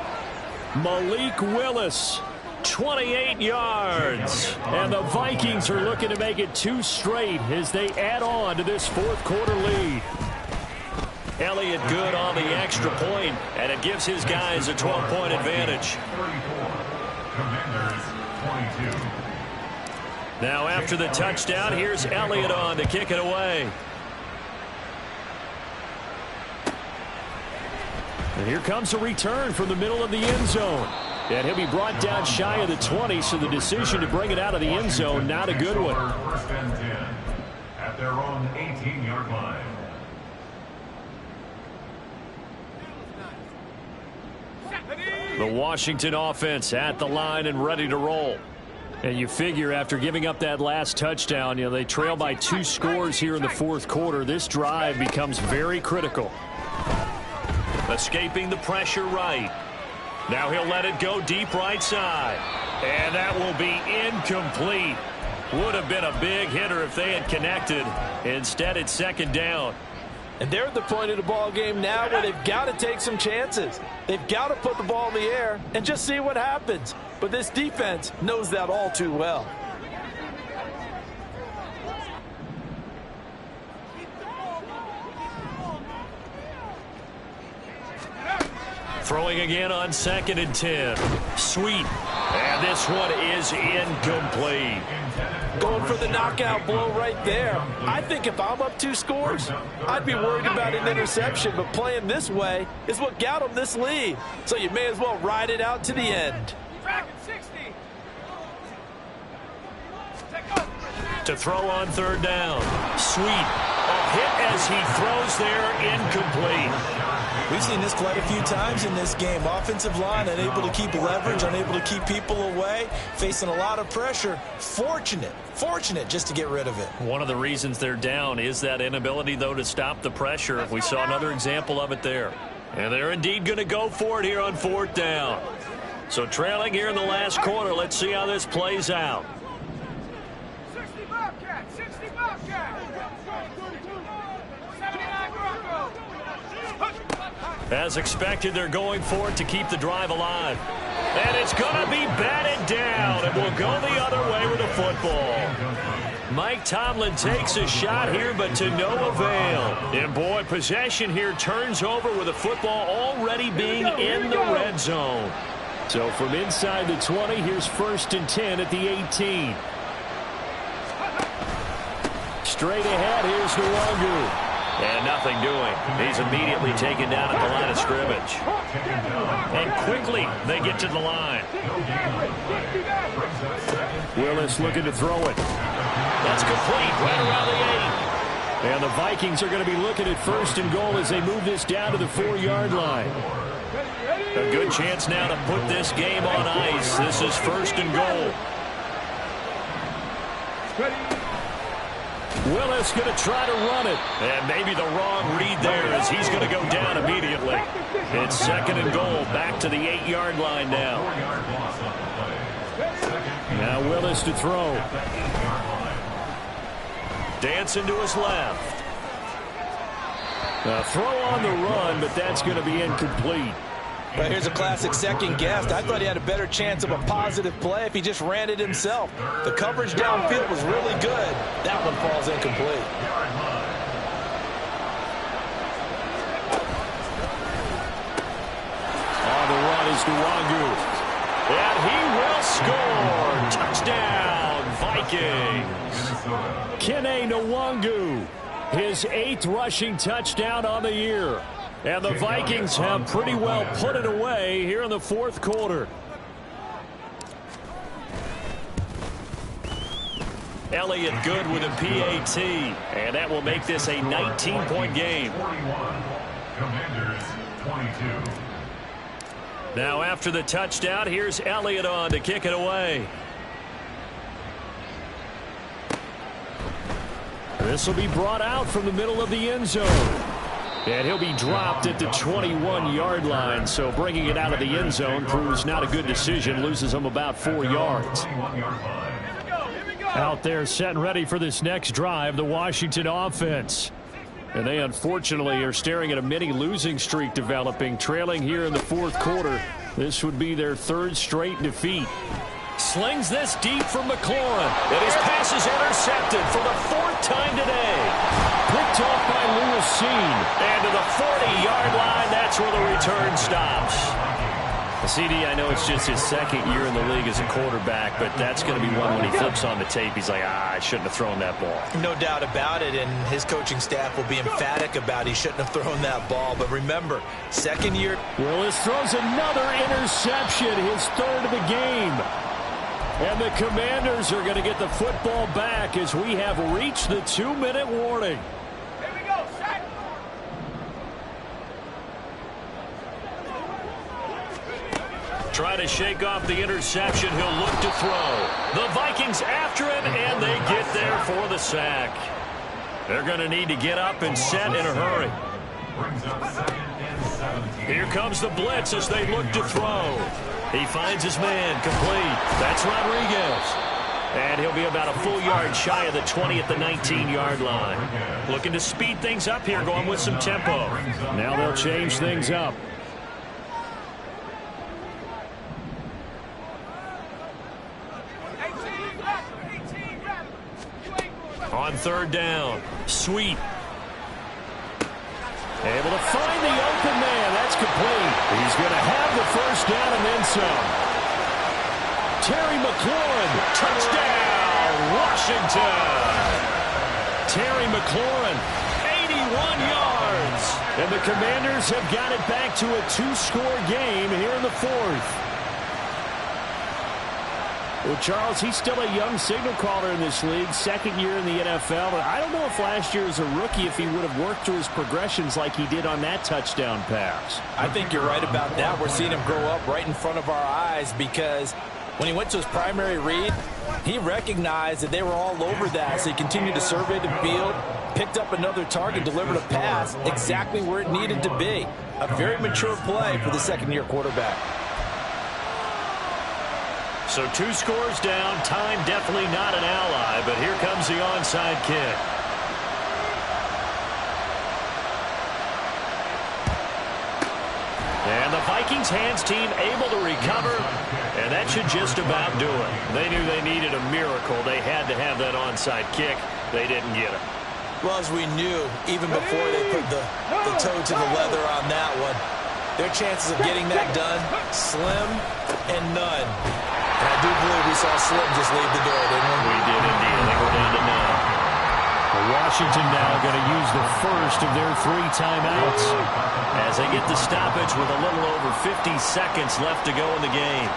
Malik Willis, 28 yards. And the Vikings are looking to make it 2 straight as they add on to this fourth quarter lead. Elliott good on the extra point, and it gives his guys a 12-point advantage. 34. Commanders 22. Now after the touchdown, here's Elliott on to kick it away. And here comes a return from the middle of the end zone. And he'll be brought down shy of the 20, so the decision to bring it out of the end zone, not a good one. First and 10 at their own 18-yard line. The Washington offense at the line and ready to roll. And you figure after giving up that last touchdown, they trail by 2 scores here in the fourth quarter. This drive becomes very critical. Escaping the pressure right. Now he'll let it go deep right side. And that will be incomplete. Would have been a big hitter if they had connected. Instead, it's second down. And they're at the point of the ball game now where they've got to take some chances. They've got to put the ball in the air and just see what happens. But this defense knows that all too well. Throwing again on 2nd and 10. Sweet. And this one is incomplete. Going for the knockout blow right there. I think if I'm up 2 scores, I'd be worried about an interception, but playing this way is what got them this lead. So you may as well ride it out to the end. To throw on third down. Sweet. A hit as he throws there, incomplete. We've seen this quite a few times in this game. Offensive line unable to keep leverage, unable to keep people away, facing a lot of pressure. Fortunate just to get rid of it. One of the reasons they're down is that inability, though, to stop the pressure. We saw another example of it there. And they're indeed going to go for it here on 4th down. So trailing here in the last quarter, let's see how this plays out. 60 Bobcat, 60 Bobcat. 79 Broncos. As expected, they're going for it to keep the drive alive. And it's going to be batted down, and we'll go the other way with the football. Mike Tomlin takes a shot here, but to no avail. And boy, possession here turns over with the football already being in the red zone. So from inside the 20, here's 1st and 10 at the 18. Straight ahead, here's Nwangu. And nothing doing. He's immediately taken down at the line of scrimmage. And quickly they get to the line. Willis looking to throw it. That's complete right around the 8. And the Vikings are going to be looking at 1st and goal as they move this down to the 4-yard line. A good chance now to put this game on ice. This is 1st and goal. Willis going to try to run it. And maybe the wrong read there as he's going to go down immediately. It's 2nd and goal. Back to the 8-yard line now. Now Willis to throw. Dancing to his left. A throw on the run, but that's going to be incomplete. But here's a classic second guess. I thought he had a better chance of a positive play if he just ran it himself. The coverage downfield was really good. That one falls incomplete. On the run is Nwangu. And he will score. Touchdown, Vikings. Kene Nwangu, his 8th rushing touchdown on the year. And the Vikings have pretty well put it away here in the 4th quarter. Elliott good with a PAT. And that will make this a 19-point game. 41. Commanders 22. Now after the touchdown, here's Elliott on to kick it away. This will be brought out from the middle of the end zone. And he'll be dropped at the 21-yard line. So bringing it out of the end zone proves not a good decision. Loses him about 4 yards. Out there set and ready for this next drive, the Washington offense. And they unfortunately are staring at a mini losing streak developing, trailing here in the 4th quarter. This would be their 3rd straight defeat. Slings this deep from McLaurin. And his pass is intercepted for the 4th time today. Picked off by Lewis Seen. And to the 40-yard line, that's where the return stops. CD, I know it's just his 2nd year in the league as a quarterback, but that's going to be one when he flips on the tape. He's like, I shouldn't have thrown that ball. No doubt about it, and his coaching staff will be emphatic about he shouldn't have thrown that ball. But remember, 2nd year. Willis throws another interception, his 3rd of the game. And the Commanders are going to get the football back as we have reached the 2-minute warning. Here we go, set. Try to shake off the interception. He'll look to throw. The Vikings after him, and they get there for the sack. They're going to need to get up and set in a hurry. Brings up 2nd and 17. Here comes the blitz as they look to throw. He finds his man, complete. That's Rodriguez. And he'll be about a full yard shy of the 20 at the 19-yard line. Looking to speed things up here, going with some tempo. Now they'll change things up. On 3rd down, Sweet. Able to find the open man. That's complete. He's going to have the 1st down and then some. Terry McLaurin, touchdown, Washington. Terry McLaurin, 81 yards. And the Commanders have got it back to a 2-score game here in the 4th. Well, Charles, he's still a young signal caller in this league, 2nd year in the NFL. But I don't know if last year as a rookie, if he would have worked through his progressions like he did on that touchdown pass. I think you're right about that. We're seeing him grow up right in front of our eyes because when he went to his primary read, he recognized that they were all over that. So he continued to survey the field, picked up another target, delivered a pass exactly where it needed to be. A very mature play for the 2nd-year quarterback. So 2 scores down. Time definitely not an ally, but here comes the onside kick. And the Vikings hands team able to recover, and that should just about do it. They knew they needed a miracle. They had to have that onside kick. They didn't get it. Well, as we knew, even before they put the toe to the leather on that one, their chances of getting that done, slim and none. And I do believe we saw Slim just leave the door, didn't we? We did indeed. They go down to 9. Washington now going to use the first of their 3 timeouts as they get the stoppage with a little over 50 seconds left to go in the game.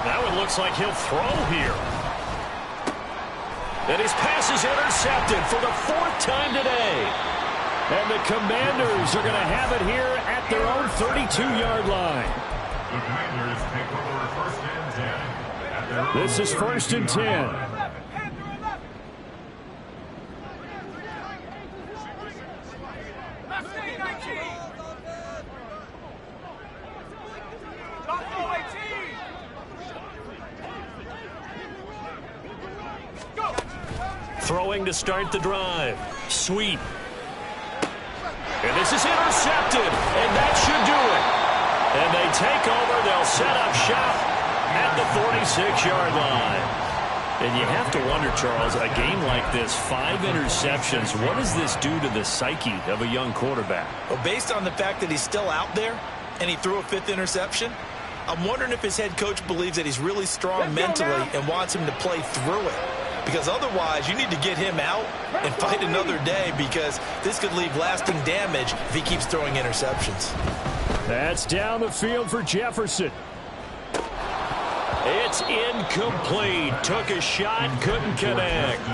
Now it looks like he'll throw here. And his pass is intercepted for the 4th time today. And the Commanders are going to have it here at their own 32-yard line. The Commanders take over first and 10 at their own. This is first and 10. Throwing to start the drive. Sweep. And this is intercepted. And that should do it. And they take over. They'll set up shop at the 46-yard line. And you have to wonder, Charles, a game like this, 5 interceptions, what does this do to the psyche of a young quarterback? Well, based on the fact that he's still out there and he threw a 5th interception, I'm wondering if his head coach believes that he's really strong mentally and wants him to play through it. Because otherwise, you need to get him out and fight another day, because this could leave lasting damage if he keeps throwing interceptions. That's down the field for Jefferson. It's incomplete. Took a shot, couldn't connect.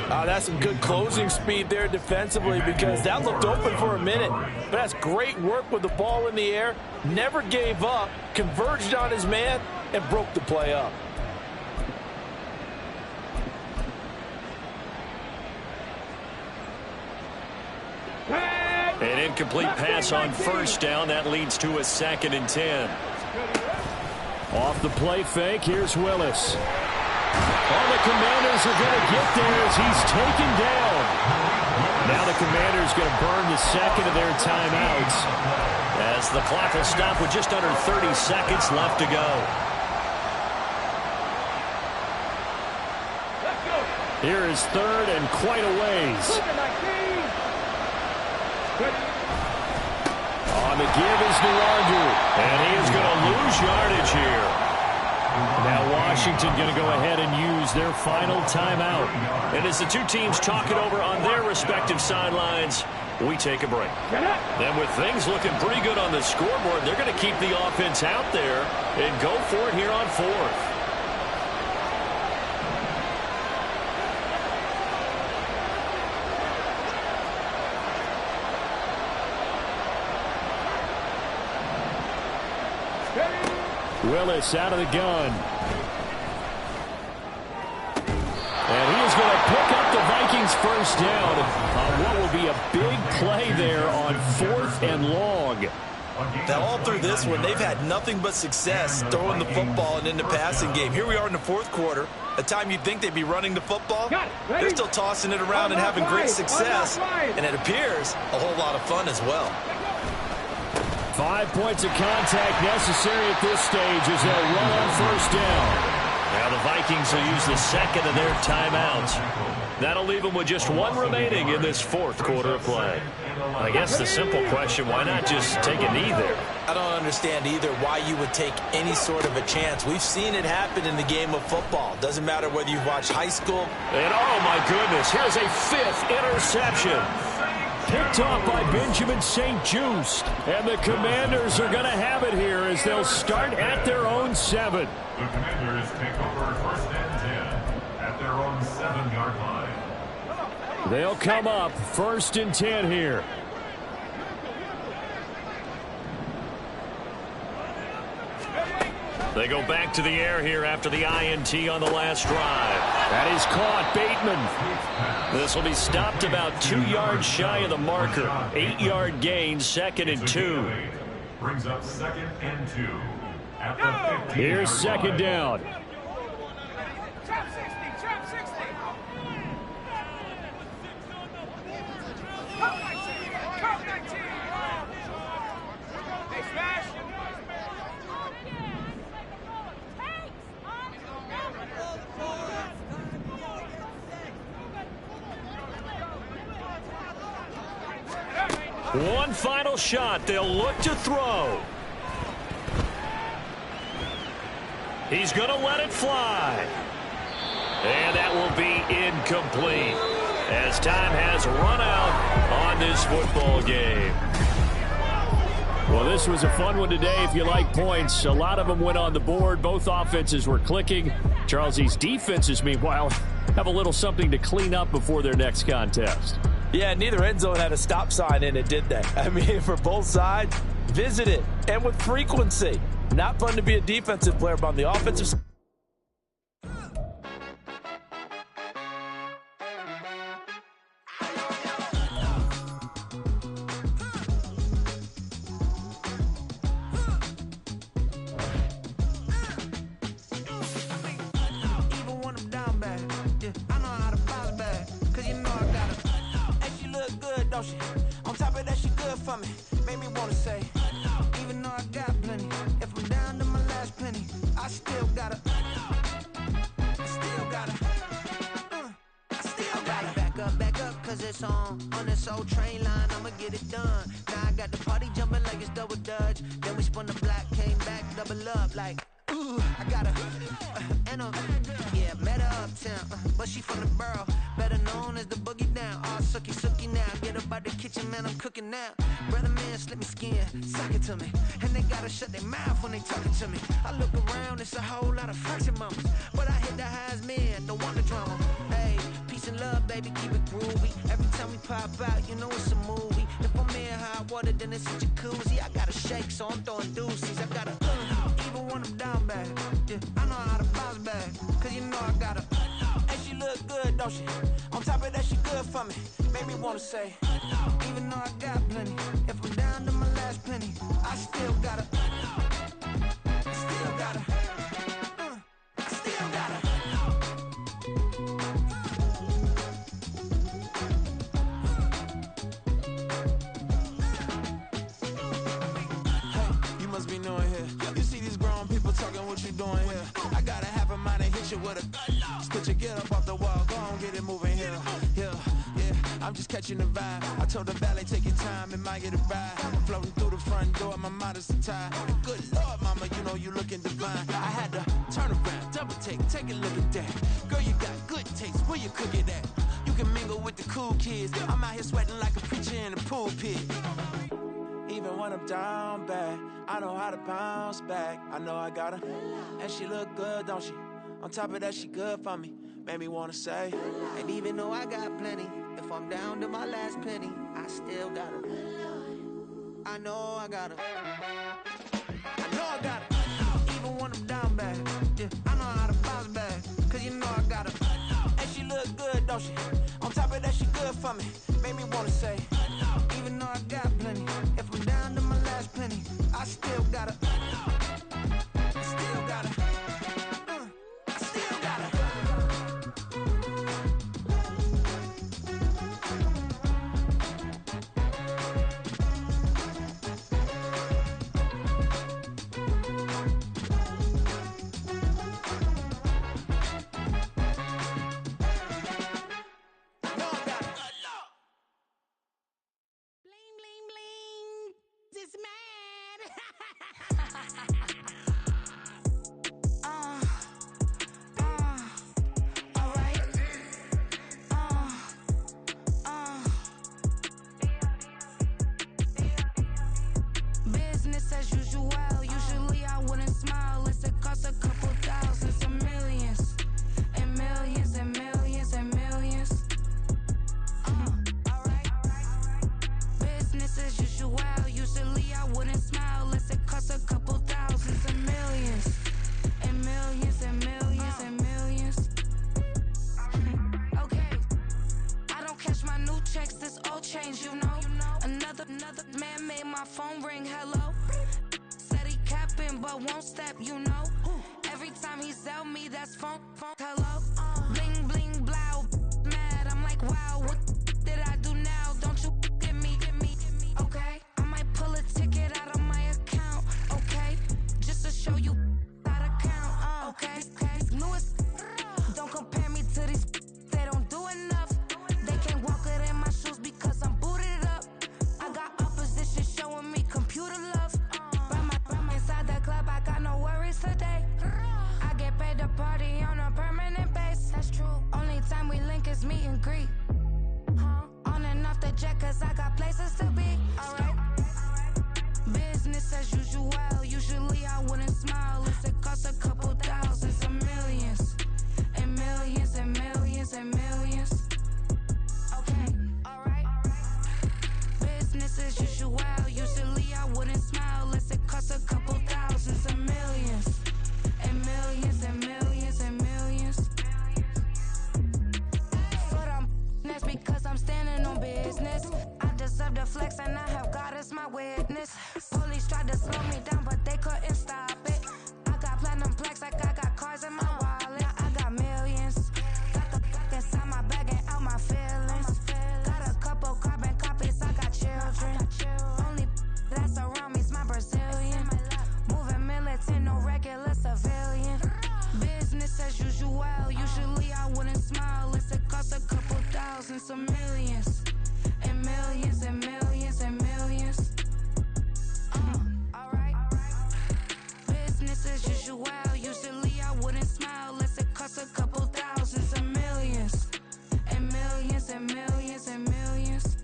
That's some good closing speed there defensively, because that looked open for a minute. But that's great work with the ball in the air. Never gave up, converged on his man, and broke the play up. An incomplete pass on first down. That leads to a 2nd and 10. Off the play fake, here's Willis. Oh, the Commanders are going to get there as he's taken down. Now the Commanders going to burn the 2nd of their timeouts as the clock will stop with just under 30 seconds left to go. Here is 3rd and quite a ways. On the give is Nwandu, and he is going to lose yardage here. Now Washington going to go ahead and use their final timeout. And as the 2 teams talk it over on their respective sidelines, we take a break. Then with things looking pretty good on the scoreboard, they're going to keep the offense out there and go for it here on 4th. Willis out of the gun. And he is going to pick up the Vikings first down on what will be a big play there on 4th and long. Now, all through this one, they've had nothing but success throwing the football and in the passing game. Here we are in the 4th quarter, a time you'd think they'd be running the football. They're still tossing it around and having great success, and it appears a whole lot of fun as well. 5 points of contact necessary at this stage as they'll run on first down. Now the Vikings will use the 2nd of their timeouts. That'll leave them with just 1 remaining in this 4th quarter of play. I guess the simple question, why not just take a knee there? I don't understand either why you would take any sort of a chance. We've seen it happen in the game of football. Doesn't matter whether you've watched high school. And oh my goodness, here's a 5th interception. Picked off by Benjamin St-Juste. And the Commanders are going to have it here as they'll start at their own 7. The Commanders take over first and 10 at their own 7-yard line. They'll come up 1st and 10 here. They go back to the air here after the INT on the last drive. That is caught. Bateman. This will be stopped about 2 yards shy of the marker. 8-yard gain, 2nd and 2. Brings up 2nd and 2 at the 15. Here's 2nd down. Trap 60, trap 60. Cup 19, cup 19. Hey, smash. One final shot. They'll look to throw. He's going to let it fly. And that will be incomplete. as time has run out on this football game. Well, this was a fun one today if you like points. A lot of them went on the board. Both offenses were clicking. Charles, these defenses, meanwhile, have a little something to clean up before their next contest. Yeah, neither end zone had a stop sign in it, did they? I mean, for both sides, visit it, and with frequency. Not fun to be a defensive player, but on the offensive side. On top of that, she good for me. Made me wanna say, even though I got plenty, if I'm down to my last penny, I still gotta back up, cause it's on this old train line, I'ma get it done. Now I got the party jumping like it's double dutch. Then we spun the block, came back, double up like, ooh, I got her, and yeah, met her uptown, but she from the borough, better known as the boogie down. All sookie now, get up out the kitchen, man, I'm cooking now. Brother man, slip me skin, suck it to me, and they gotta shut their mouth when they talking to me. I look around, it's a whole lot of fraction mamas, but I hit the highs, man, don't want the drama. Hey, peace and love, baby, keep it groovy. Every time we pop out, you know it's a movie. If I'm in hot water, then it's a jacuzzi. I gotta shake, so I'm throwing deuces. I gotta even when I'm down bad, yeah, I know how to bounce back, cause you know I gotta. And she look good, don't she? On top of that, she good for me. Made me wanna say, even though I got plenty, if I'm down to my last penny, I still gotta. What you doing here? I got a half a mind to hit you with a split you, get up off the wall, go on, get it moving here. Yeah, I'm just catching the vibe. I told the valet, take your time, it might get a ride. Floating through the front door, my mind is tied. Good Lord, mama, you know you looking divine. I had to turn around, double take a look at that. Girl, you got good taste, where you cook it at? You can mingle with the cool kids. I'm out here sweating like a preacher in a pulpit. Even when I'm down bad, I know how to bounce back. I know I got her, and she look good, don't she? On top of that, she good for me. Made me wanna say, and even though I got plenty, if I'm down to my last penny, I still got her. I know I got her. I know I got her. Even when I'm down bad, yeah, I know how to bounce back, cause you know I got her. And she look good, don't she? On top of that, she good for me. Made me wanna say, even though I got plenty, if I'm down to my last penny, I still gotta. I still gotta. I still gotta. Inside the club, I got no worries today. I get paid to party on a permanent Business as usual. Usually I wouldn't smile. It costs a couple thousands and millions. And millions and millions and millions. Okay, alright. Business as usual. Usually I wouldn't smile. It costs a couple thousands and millions. And millions and millions and millions. For them, that's because I'm standing on business. I deserve the flex and I have God as my witness. Police tried to slow me down, but they couldn't stop it. I got platinum plaques like I got cars in my wallet. I got millions. Got the fuck inside my bag and out my feelings. Got a couple carbon copies, I got children. Only that's around me's my Brazilian. Moving militant, no regular civilian. Business as usual. Usually I wouldn't smile. It costs a couple thousands of millions. And millions and millions and millions. Alright. Business as usual. Usually I wouldn't smile. It costs a couple thousands of millions. And millions and millions and millions.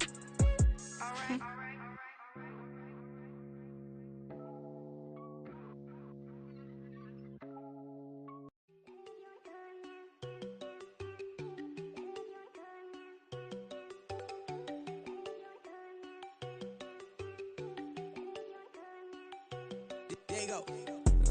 Alright. There you go.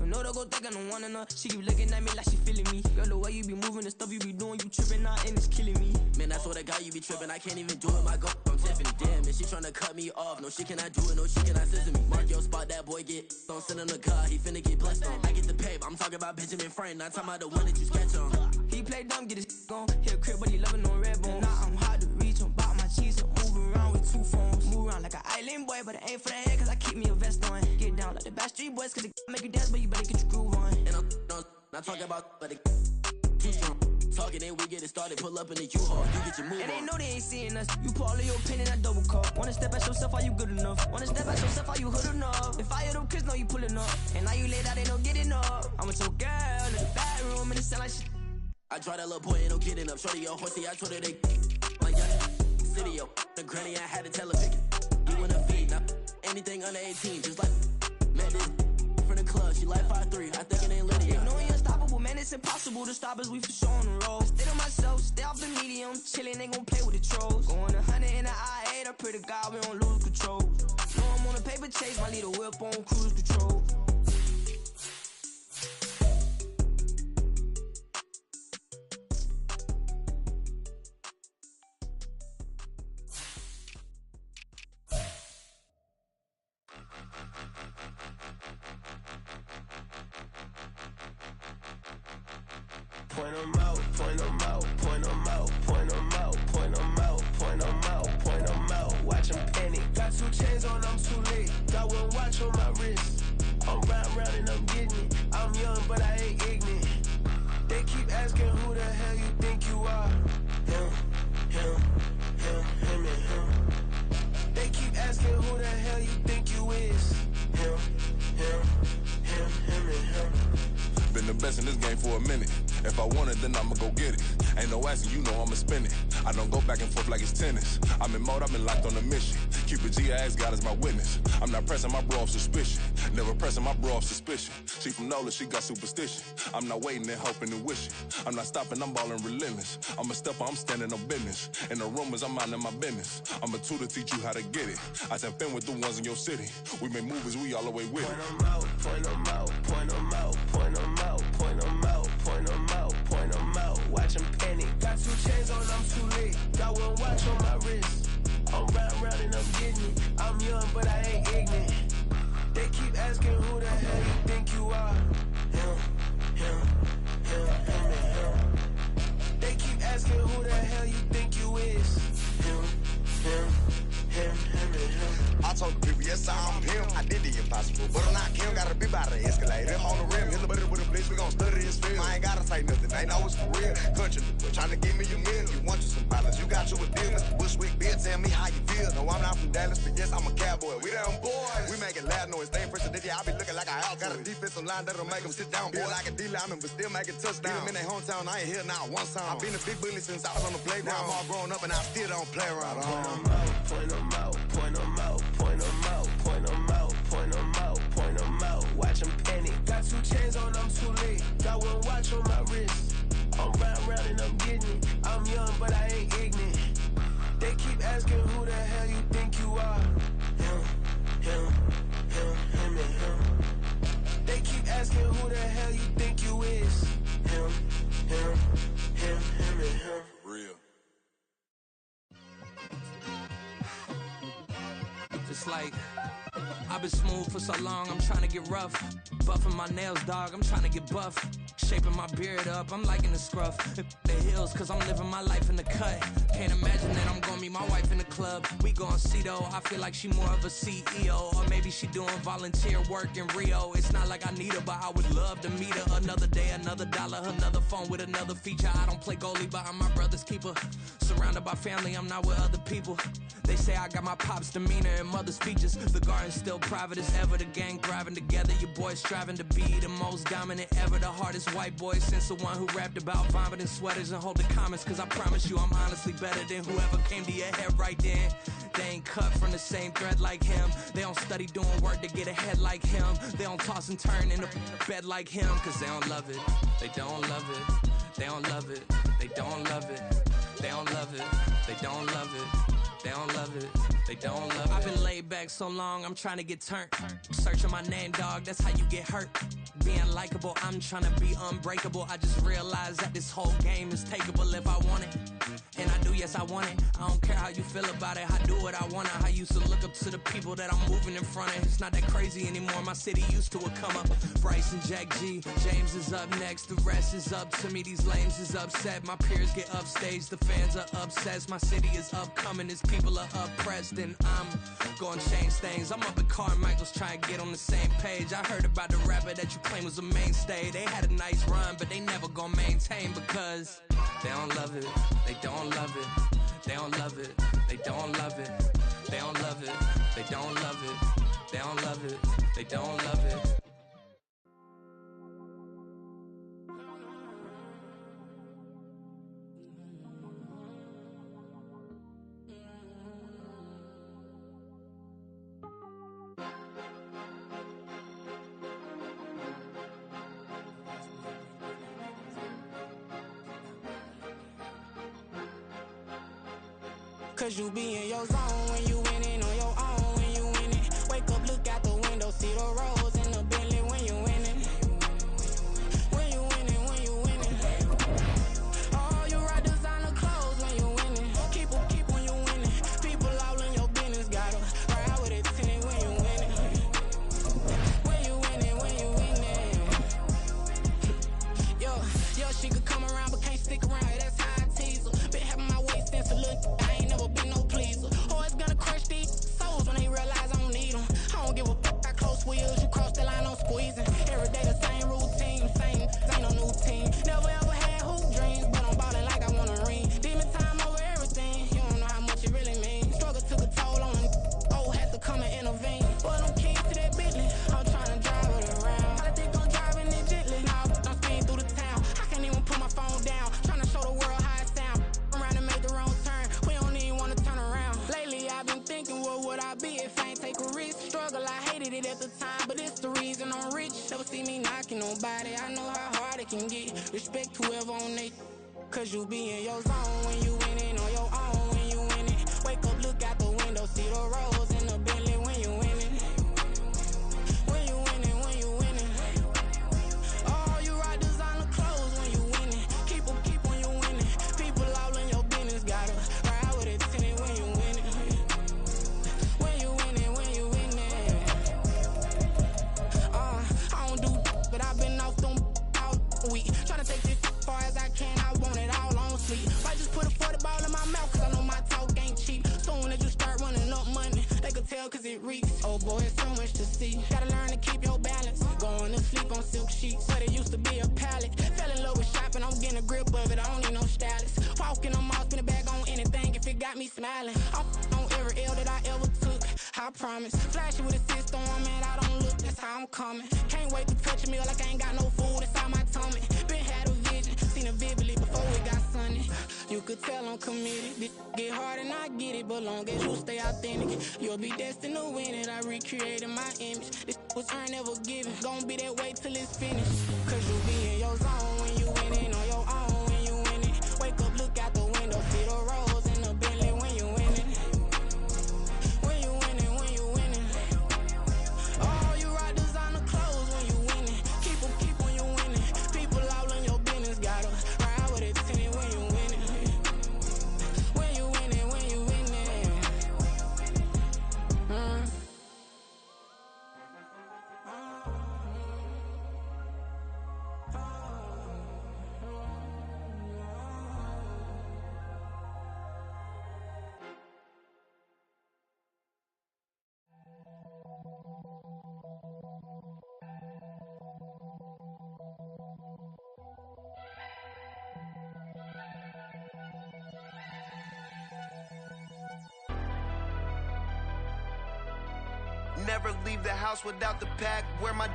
No, don't go thinking I'm one enough. She keep looking at me like she feeling me. Girl, the way you be moving, the stuff you be doing, you tripping out and it's killing me. Man, that's what I got, you be tripping. I can't even do it, my go. I'm Tiffany, damn, and she tryna cut me off. No, she cannot do it, no, she cannot scissor me. Mark your spot, that boy get. Don't send him the car, he finna get blessed on. I get the pay, I'm talking about Benjamin Franklin, not talking about the one that you sketch on. He play dumb, get his gone. Hit a crib, but he loving on red bone. Now I'm hard to reach, I'm about my cheese, I'm moving around with two phones. Move around like an island boy, but it ain't for the head, cause I keep me a vest on. Get down like the Backstreet Boys, cause it make you dance, but you better get your groove on. And I'm not talking about, but it too strong. Talking and we get it started, pull up in the U-Haul, you get your move and on. And they know they ain't seeing us, you pull all of your pin in that double cup. Wanna step at yourself, are you good enough? Wanna step at yourself, are you hood enough? If I hear them kids, know you pulling up. And now you laid out, they don't get enough. I'm with your girl in the bedroom, and it sound like shit. I draw that little boy, ain't no kidding up. Shorty, your horsey, I told her they like yeah. City, yo, the granny, I had to tell her pick it. You in a feed, now anything under 18, just like met this from the club, she like 5'3", I think it ain't Lydia. You know we unstoppable, man, it's impossible to stop us, we for sure on the road. Stay to myself, stay off the medium, chillin', ain't gon' play with the trolls. Going 100 in the I-8, I pray to God we don't lose control. Know I'm on a paper chase, my little whip on cruise control. Point 'em out, point 'em out, point 'em out, point 'em out, point 'em out, point 'em out, point 'em out. Watch 'em panic. Got 2 chains on, I'm too late. Got 1 watch on my wrist. I'm round and I'm getting it. I'm young, but I ain't ignorant. They keep asking who the hell you think you are. Him, and him. They keep asking who the hell you think you is. Him, and him. Been the best in this game for a minute. If I want it, then I'ma go get it. Ain't no asking, you know I'ma spend it. I don't go back and forth like it's tennis. I'm in mode, I've been locked on a mission. Cupid G, I ask God as my witness. I'm not pressing my bro off suspicion. Never pressing my bro off suspicion. She from Nola, she got superstition. I'm not waiting and hoping and wishing. I'm not stopping, I'm balling relentless. I'm a stepper, I'm standing on business. In the rumors, I'm minding my business. I'm a tutor, teach you how to get it. I said, fin with the ones in your city. We make movies, we all the way with it. Point 'em out, point 'em out, point 'em out, point 'em out, point 'em out, point 'em out, point 'em out. Watch 'em panic. Got 2 chains on, I'm too late. Got 1 watch on my wrist. I'm round and I'm getting it. I'm young, but I ain't ignorant. They keep asking who the hell you think you are. Him, and him. They keep asking who the hell you think you is. Him, and him. I told the people, yes, I'm him. I did the impossible, but I'm not Kim. Gotta be by the escalator. I'm on the rim, hit the buddy with a blitz. We gon' study this film. I ain't gotta say nothing, ain't know it's for real. Country, trying to give me a meal. You want you some pilots, you got you a deal. Mr. Bushwick, Bill, tell me how you feel. No, I'm not from Dallas, but yes, I'm a cowboy. We them boys. We making loud noise. They ain't fresh today, I be looking like a house. Got a defensive line that'll make them sit down. Feel like a D-lineman, but still making touchdowns. Beat them in their hometown, I ain't here now one time. I've been a big bully since I was on the playground. Now I'm all grown up and I still don't play around. Point 'em out, point 'em out, point 'em out, point 'em out, point 'em out, point 'em out, like I've been smooth for so long, I'm trying to get rough. Buffing my nails, dog, I'm trying to get buff. Shaping my beard up, I'm liking the scruff. The hills, cause I'm living my life in the cut. Can't imagine that I'm gonna meet my wife in the club. We gon' see though, I feel like she more of a CEO. Or maybe she doing volunteer work in Rio. It's not like I need her, but I would love to meet her. Another day, another dollar, another phone with another feature. I don't play goalie, but I'm my brother's keeper. Surrounded by family, I'm not with other people. They say I got my pop's demeanor and mother's features. The garden's still private as ever. The gang thriving together. Your boys striving to be the most dominant ever. The hardest white boy since the one who rapped about vomiting sweaters and holding comments. Cause I promise you I'm honestly better than whoever came to your head right then. They ain't cut from the same thread like him. They don't study doing work to get ahead like him. They don't toss and turn in the bed like him. Cause they don't love it. They don't love it. They don't love it. They don't love it. They don't love it. They don't love it. They don't love it, they don't love it. I've been laid back so long, I'm trying to get turned. Searching my name, dog, that's how you get hurt. Being likable, I'm trying to be unbreakable. I just realized that this whole game is takeable if I want it. And I do, yes, I want it. I don't care how you feel about it, I do what I want. I used to look up to the people that I'm moving in front of. It's not that crazy anymore, my city used to a come up. Bryce and Jack G, James is up next. The rest is up to me, these lames is upset. My peers get upstage, the fans are obsessed. My city is upcoming, these people are oppressed. And I'm gonna change things. I'm up at Carmichael's trying to get on the same page. I heard about the rapper that you claim was a mainstay. They had a nice run, but they never gonna maintain because they don't love it, they don't love it, they don't love it, they don't love it, they don't love it, they don't love it, they don't love it, they don't love it. Cause you be in your zone when you winning on your own when you winning. Wake up, look out the window, see the roads in the Bentley when you winning. When you winning, when you winning. Oh, you rock designer clothes when you winning. Keep when you winning. People all in your business, gotta ride with it tinted when you winning. When you winning, when you winning. Yo, she could come around but can't stick around, that's how I tease her. Been having my waist since a little, I ain't never been no pleaser. Always gonna crush these souls when they realize I don't need them. I don't give a fuck, I close wheels, you cross the line, I'm squeezing. Every day the same routine, same, ain't no new team. Never ever had hoop dreams, but I'm ballin' like I want a ring. Demon time over everything, you don't know how much it really means. Struggle took a toll on me, oh, had to come and intervene. But I'm keys to that Bentley, I'm trying to drive it around. I think I'm driving it gently, now I'm speeding through the town. I can't even put my phone down, trying to show the world how it sound. Around and make the wrong turn, we don't even wanna turn around. Lately I've been thinking, what would I be if I ain't take a risk? Struggle, I hated it at the time, but it's the reason I'm rich. Never see me knocking nobody, I know how hard it can get. Respect whoever on they, cause you be in your zone when you winning on your own when you winning. Wake up, look out the window, see the roads in the Bentley when you winning. When you winning, when you winning. Oh, you rock designer clothes when you winning. Keep when you winning. People all in your business, gotta ride with it tinted when you winning. When you winning, when you winning. I don't do, but I've been off them all week. Tryna take this as far as I can, I want it all on sleep. Might just put a 40 ball in my mouth, cause I know my talk ain't cheap. Soon as you start running up money, they could tell cause it reeks. Oh boy, it's so much to see. Gotta learn to keep your balance. Going to sleep on silk sheets, but it used to be a pallet. Fell in love with shopping, I'm getting a grip of it, I don't need no stylist. Walking on mouth, spin a bag on anything if it got me smiling. I'm on every L that I ever took, I promise. Flashy with a system on, man, I don't look, that's how I'm coming. Can't wait to touch a meal like I ain't got no food inside my tummy. Been had a vision, seen it vividly before it got sunny. You could tell I'm committed, this get hard and I get it, but long as you stay authentic, you'll be destined to win it. I recreated my image, this was earned, never given. Gonna be that way till it's finished, cause you be in your zone when you winning on your own when you winning. Wake up, look out the window, see the roads in the Bentley when you winning. When you winning, when you winning. Oh, you rock designer clothes when you winning. Keep when you winning. People all in your business, gotta ride with it tinted when you winning. When you winning, when you winning. never leave the house without the pack. Where my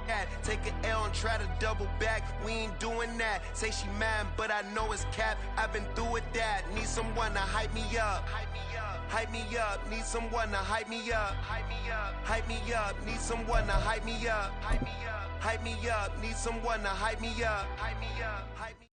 at? Take an L and try to double back. We ain't doing that. Say she mad, but I know it's cap. I've been through with that. Need someone to hype me up. Hype me up. Need someone to hype me up. Hype me up. Need someone to hype me up. Hype me up. Need someone to hype me up. Hype me up. Hype me up.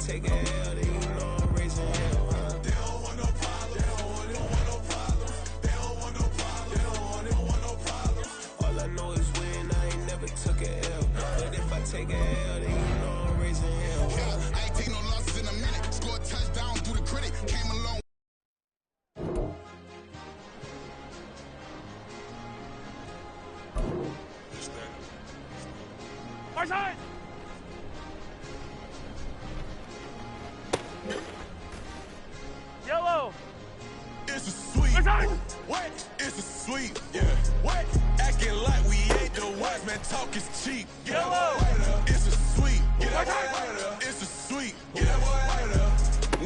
Take a L, then you know I'm raising hell, huh? They don't want no problems. They don't want no problems. They don't want no problems. They don't want no problems. All I know is when I ain't never took a L. But if I take a L, then you know I'm raising hell. Yeah, I ain't take no losses in a minute. Scored touchdown through the critic. Came along. Our side! Yellow! It's a sweep. What? It's a sweep. Yeah. What? Acting like we ain't the ones, man. Talk is cheap. Yellow! It's a sweep. It's a sweep.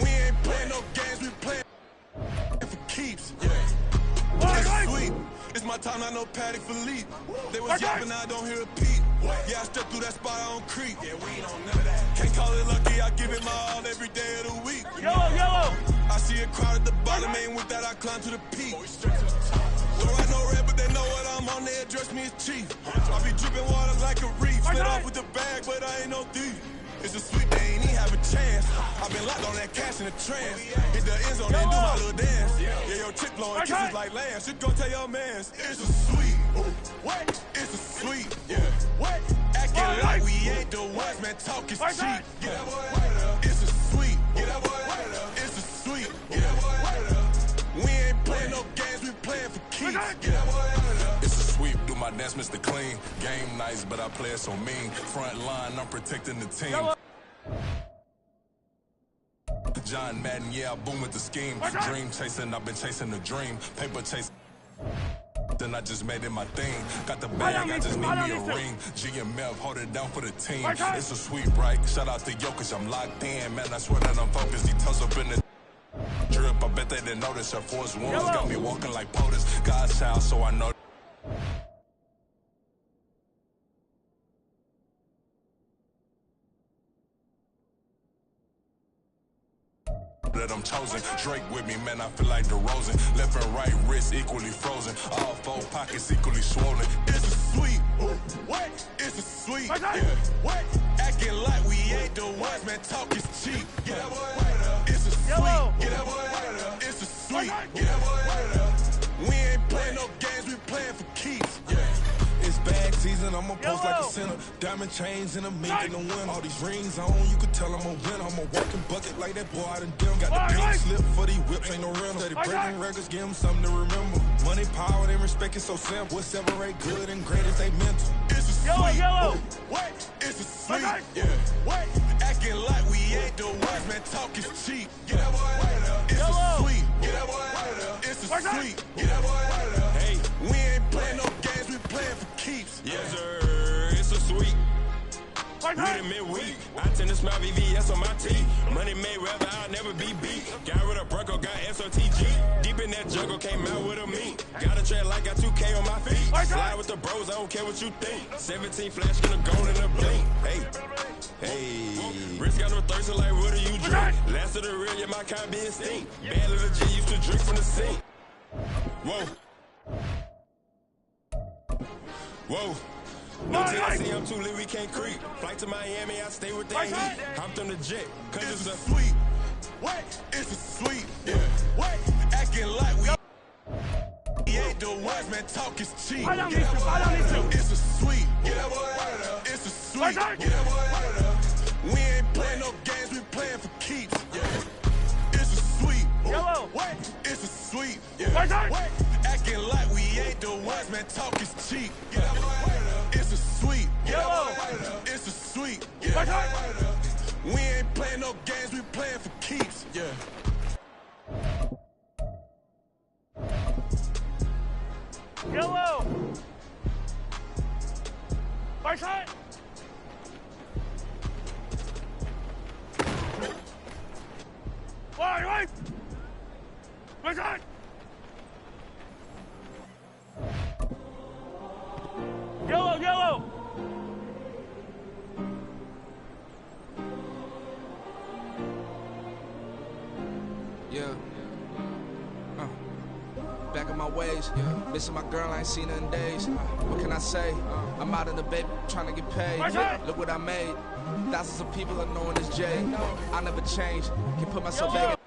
We ain't playing no games. We playing for keeps. Yeah. It's a sweep. It's my time, I know Patty for leap. They was yapping, I don't hear a peep. Yeah, I stepped through that spot, I don't creep. Yeah, we don't know that. Can't call it lucky, I give it my all every day of the week. Yellow! I see a crowd at the bottom, ain't with that, I climb to the peak. Don't write no red, but they know what I'm on, they address me as chief. I be dripping water like a reef. Spit off with the bag, but I ain't no thief. It's a sweep, they ain't even have a chance. I've been locked on that cash in the trance. Hit the end zone and do my little dance. Yeah, your chick blowing kisses like lambs. Should go tell your mans. It's a sweep. What? It's a sweep. Yeah. What? Acting like we ain't the ones, man. Talk is cheap. Yeah. It's a sweep. It's a sweep. Yeah. We ain't playing no games, we playing for keeps. Yeah. It's a sweep, do my dance, Mr. Clean. Game nice, but I play it so mean. Front line, I'm protecting the team. John Madden, yeah, I boom with the scheme. Dream chasing, I've been chasing the dream. Paper chasing, then I just made it my thing. Got the bag, I just need me a ring. G and Mev, hold it down for the team. It's a sweep, right? Shout out to Jokic, I'm locked in. Man, I swear that I'm focused. He toes up in the drip. I bet they didn't notice. Her force wounds got me walking like POTUS. God's child, so I know. That I'm chosen. Drake with me, man, I feel like DeRozan. Left and right wrist equally frozen. All four pockets equally swollen. It's a sweep. What? It's a sweep. Yeah. What? Acting like we ain't the ones, man. Talk is cheap. Yeah. It's a sweep. It's a sweep. Yeah. We ain't playing no games, we playing for keeps. Yeah. It's bag season, I'ma post like a center. Diamond chains in a mink in the wind. All these rings on, you could tell I'm a winner. I'm a walking bucket like that boy out in dim. Got the pink slip for these whips, ain't no rental. Steady breaking records, give them something to remember. Money, power, and respect is so simple. What separate good and great is they mental. It's a sweep. What? It's a sweep. Yeah. What? Acting like we ain't the ones, man. Talk is cheap. Yeah. It's a sweep. It's a sweep. Hey, we ain't playing no games, we playing for keeps. Yes, sir. It's a sweep. With a midweek, I tend to smile VVS on my teeth. Money made wherever I'll never be beat. Got rid of Bronco, got SOTG. Deep in that jungle, came out with a meat. Got a tread like got 2K on my feet. Slide with the bros, I don't care what you think. 17 flash, gonna go in a blink. Hey, Rich got no thirst, like what do you drink? Last of the real, yeah, my kind be instinct. Bad little G used to drink from the sink. Whoa. Whoa. No Tennessee, I'm too lit, we can't creep. Flight to Miami, I stay with that heat. Hopped on the jet, cause it's a sweep. What? It's a sweep. Yeah. What? Acting like we ain't the ones, man. Talk is cheap. I don't need to. It's a sweep. that boy out of there. It's a sweep. Get that boy out of there. We ain't playing no games, we playing for keeps. Yeah. It's a sweep. Yellow. What? It's a sweep. Yeah. What? Acting like we ain't the ones, man. Talk is cheap. Get that boy out of there. It's a sweep. Yellow. It's a sweep. Yeah. We ain't playing no games, we playing for keeps. Yeah. Yellow. Right side. Right. Right side. Yellow. Yeah. Back in my ways, missing my girl, I ain't seen her in days. What can I say? I'm out of the baby, trying to get paid. Look what I made. Thousands of people are knowing this Jay. I never change. Can put myself back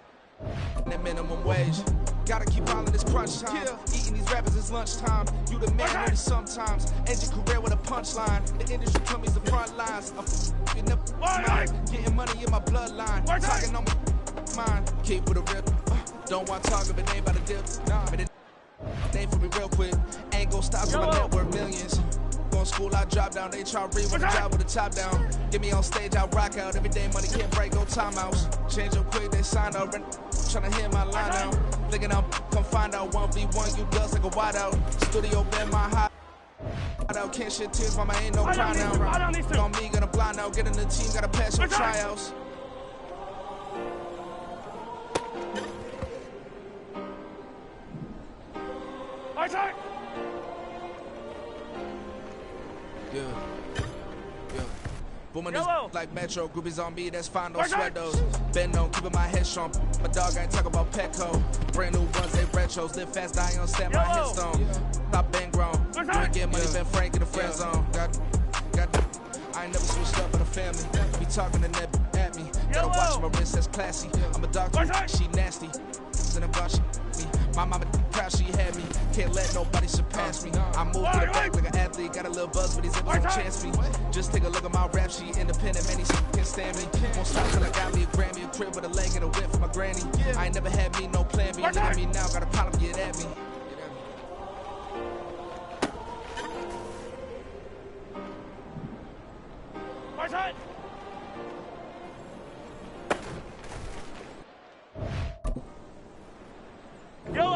in that minimum wage. Gotta keep all of this crunch time. Eating these rappers is lunchtime. You the man only sometimes. End your career with a punchline. The industry told me's the front lines. I'm never mine. Getting money in my bloodline. Talking on my mind. Keep with a rip. Don't want talking, but they ain't about to dip. But it ain't for me real quick. Ain't gon' stop till my net worth millions. Going school, I drop down. They try to read with a job with the top down. Get me on stage, I rock out. Every day money can't break, no timeouts. Change up quick, they sign up. Tryna hear my line out. Thinking I'm come find out 1v1, you dust like a wideout. Studio been my high. Out, can't shed tears, mama ain't no cry now. On me, gonna blind out. Get in the team, gotta pass your tryouts. Yeah. Booming this like Metro, groupies on me, that's fine, no sweat those. Bend on, keeping my head strong. My dog ain't talking about Petco. Brand new ones, they retros. Live fast, die on stand, my headstone. Stop been grown. You ain't get money, been frank in the friend zone. I ain't never switched up in the family. Be talking to Neb at me. Gotta watch my wrist, that's classy. I'm a doctor, she nasty. And I'm she me. My mama proud she had me. Can't let nobody surpass me. I move to the back like an athlete. Got a little buzz, but these niggas don't chance me. Just take a look at my rap sheet. Independent, man, these can't stand me. Won't stop till I got me a Grammy, a crib with a leg and a whip for my granny. I ain't never had me no plan B. Look at me now, got a problem, get at me.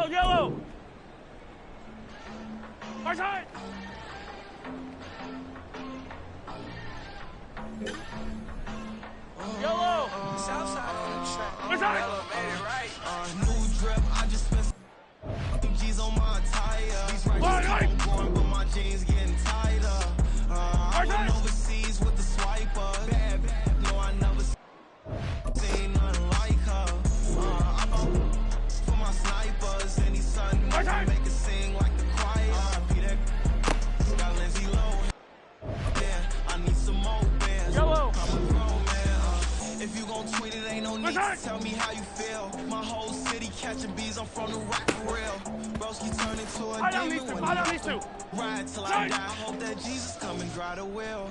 Yellow. Right side. Yellow. South side on the track. Right side. Elevated right. New drip, I just spent some G's on my tire. These right keep on going, but my jeans getting tighter. I went overseas with the swiper. Bad, no, I never seen nothing like her. I'm out for my snipers. Any son make it sing like the choir. Be that got Lindsay Lohan. Yeah, I need some more bands. Yellow. I'm a grown man. If you gon' tweet it, ain't no need to tell me how you feel. My whole city catching bees, I'm from the rock for real. Broski turn into a demon when he ride till I die. I hope that Jesus come and dry the wheel.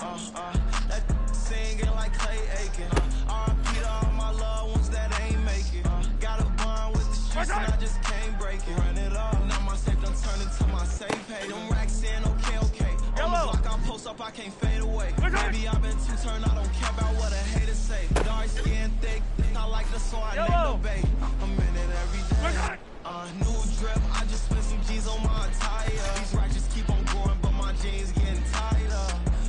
That singing like Clay Aiken. R.I.P. to all my loved ones that ain't make it. Got a bond with the streets and I just can't break it. Run it up, now my safe done turn into my safe pay. Them racks in, okay. On the block I post up, I can't fade away. Maybe I've been too turned, I don't care about what a hater say. Dark skin, thick, I like the so I name the bay. I'm in it every day. New drip, I just spent some G's on my attire. These racks just keep on going, but my jeans getting tighter.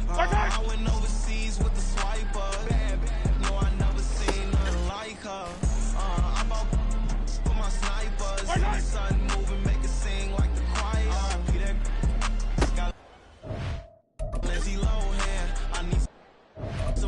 I went overseas with the swiper. Bad, no, I never seen nothing like her. I'm out for my snipers. See the sun moving, make it sing like the choir. Be that got Lindsay Lohan. I need some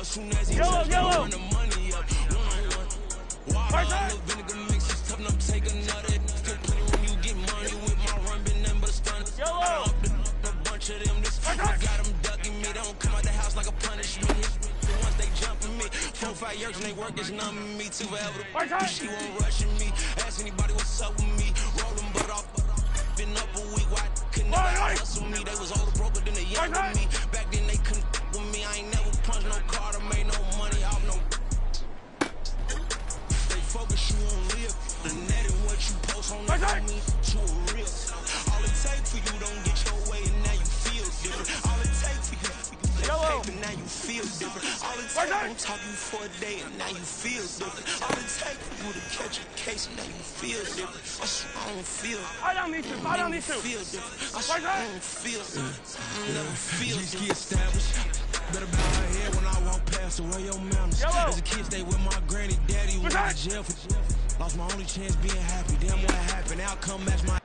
soon as he touch, they run the money up. One-on-one. Water, no vinegar mix, it's tough, I'm take another. Get plenty when you get money with my run, been nothing but a stun. I up a bunch of them, this got them ducking me. They don't come out the house like a punishment. Once they jumping me, 4 or 5 years when they work, it's numbing me too forever. She won't rushing me. Ask anybody what's up with me. Roll them butt off. Been up a week, why couldn't never hustle me? They was older, broker than they younger me. Back then they couldn't with me. I ain't never punched no card or made no money off no. They focus you on live. The net and what you post on the me to a real. All it takes for you don't get your way and now you feel different. All it takes for you paper, now you feel different. All it takes don't talk you for a day and now you feel different. All it takes for you to catch a case and now you feel different. I don't feel. I don't need to. Feel different. I don't feel. Never feel. G-ski established. Better bow her head when I walk past her. Where your manners? As a kid, stay with my granny, daddy went to jail for jail. Lost my only chance being happy. Damn what happened. Outcome match my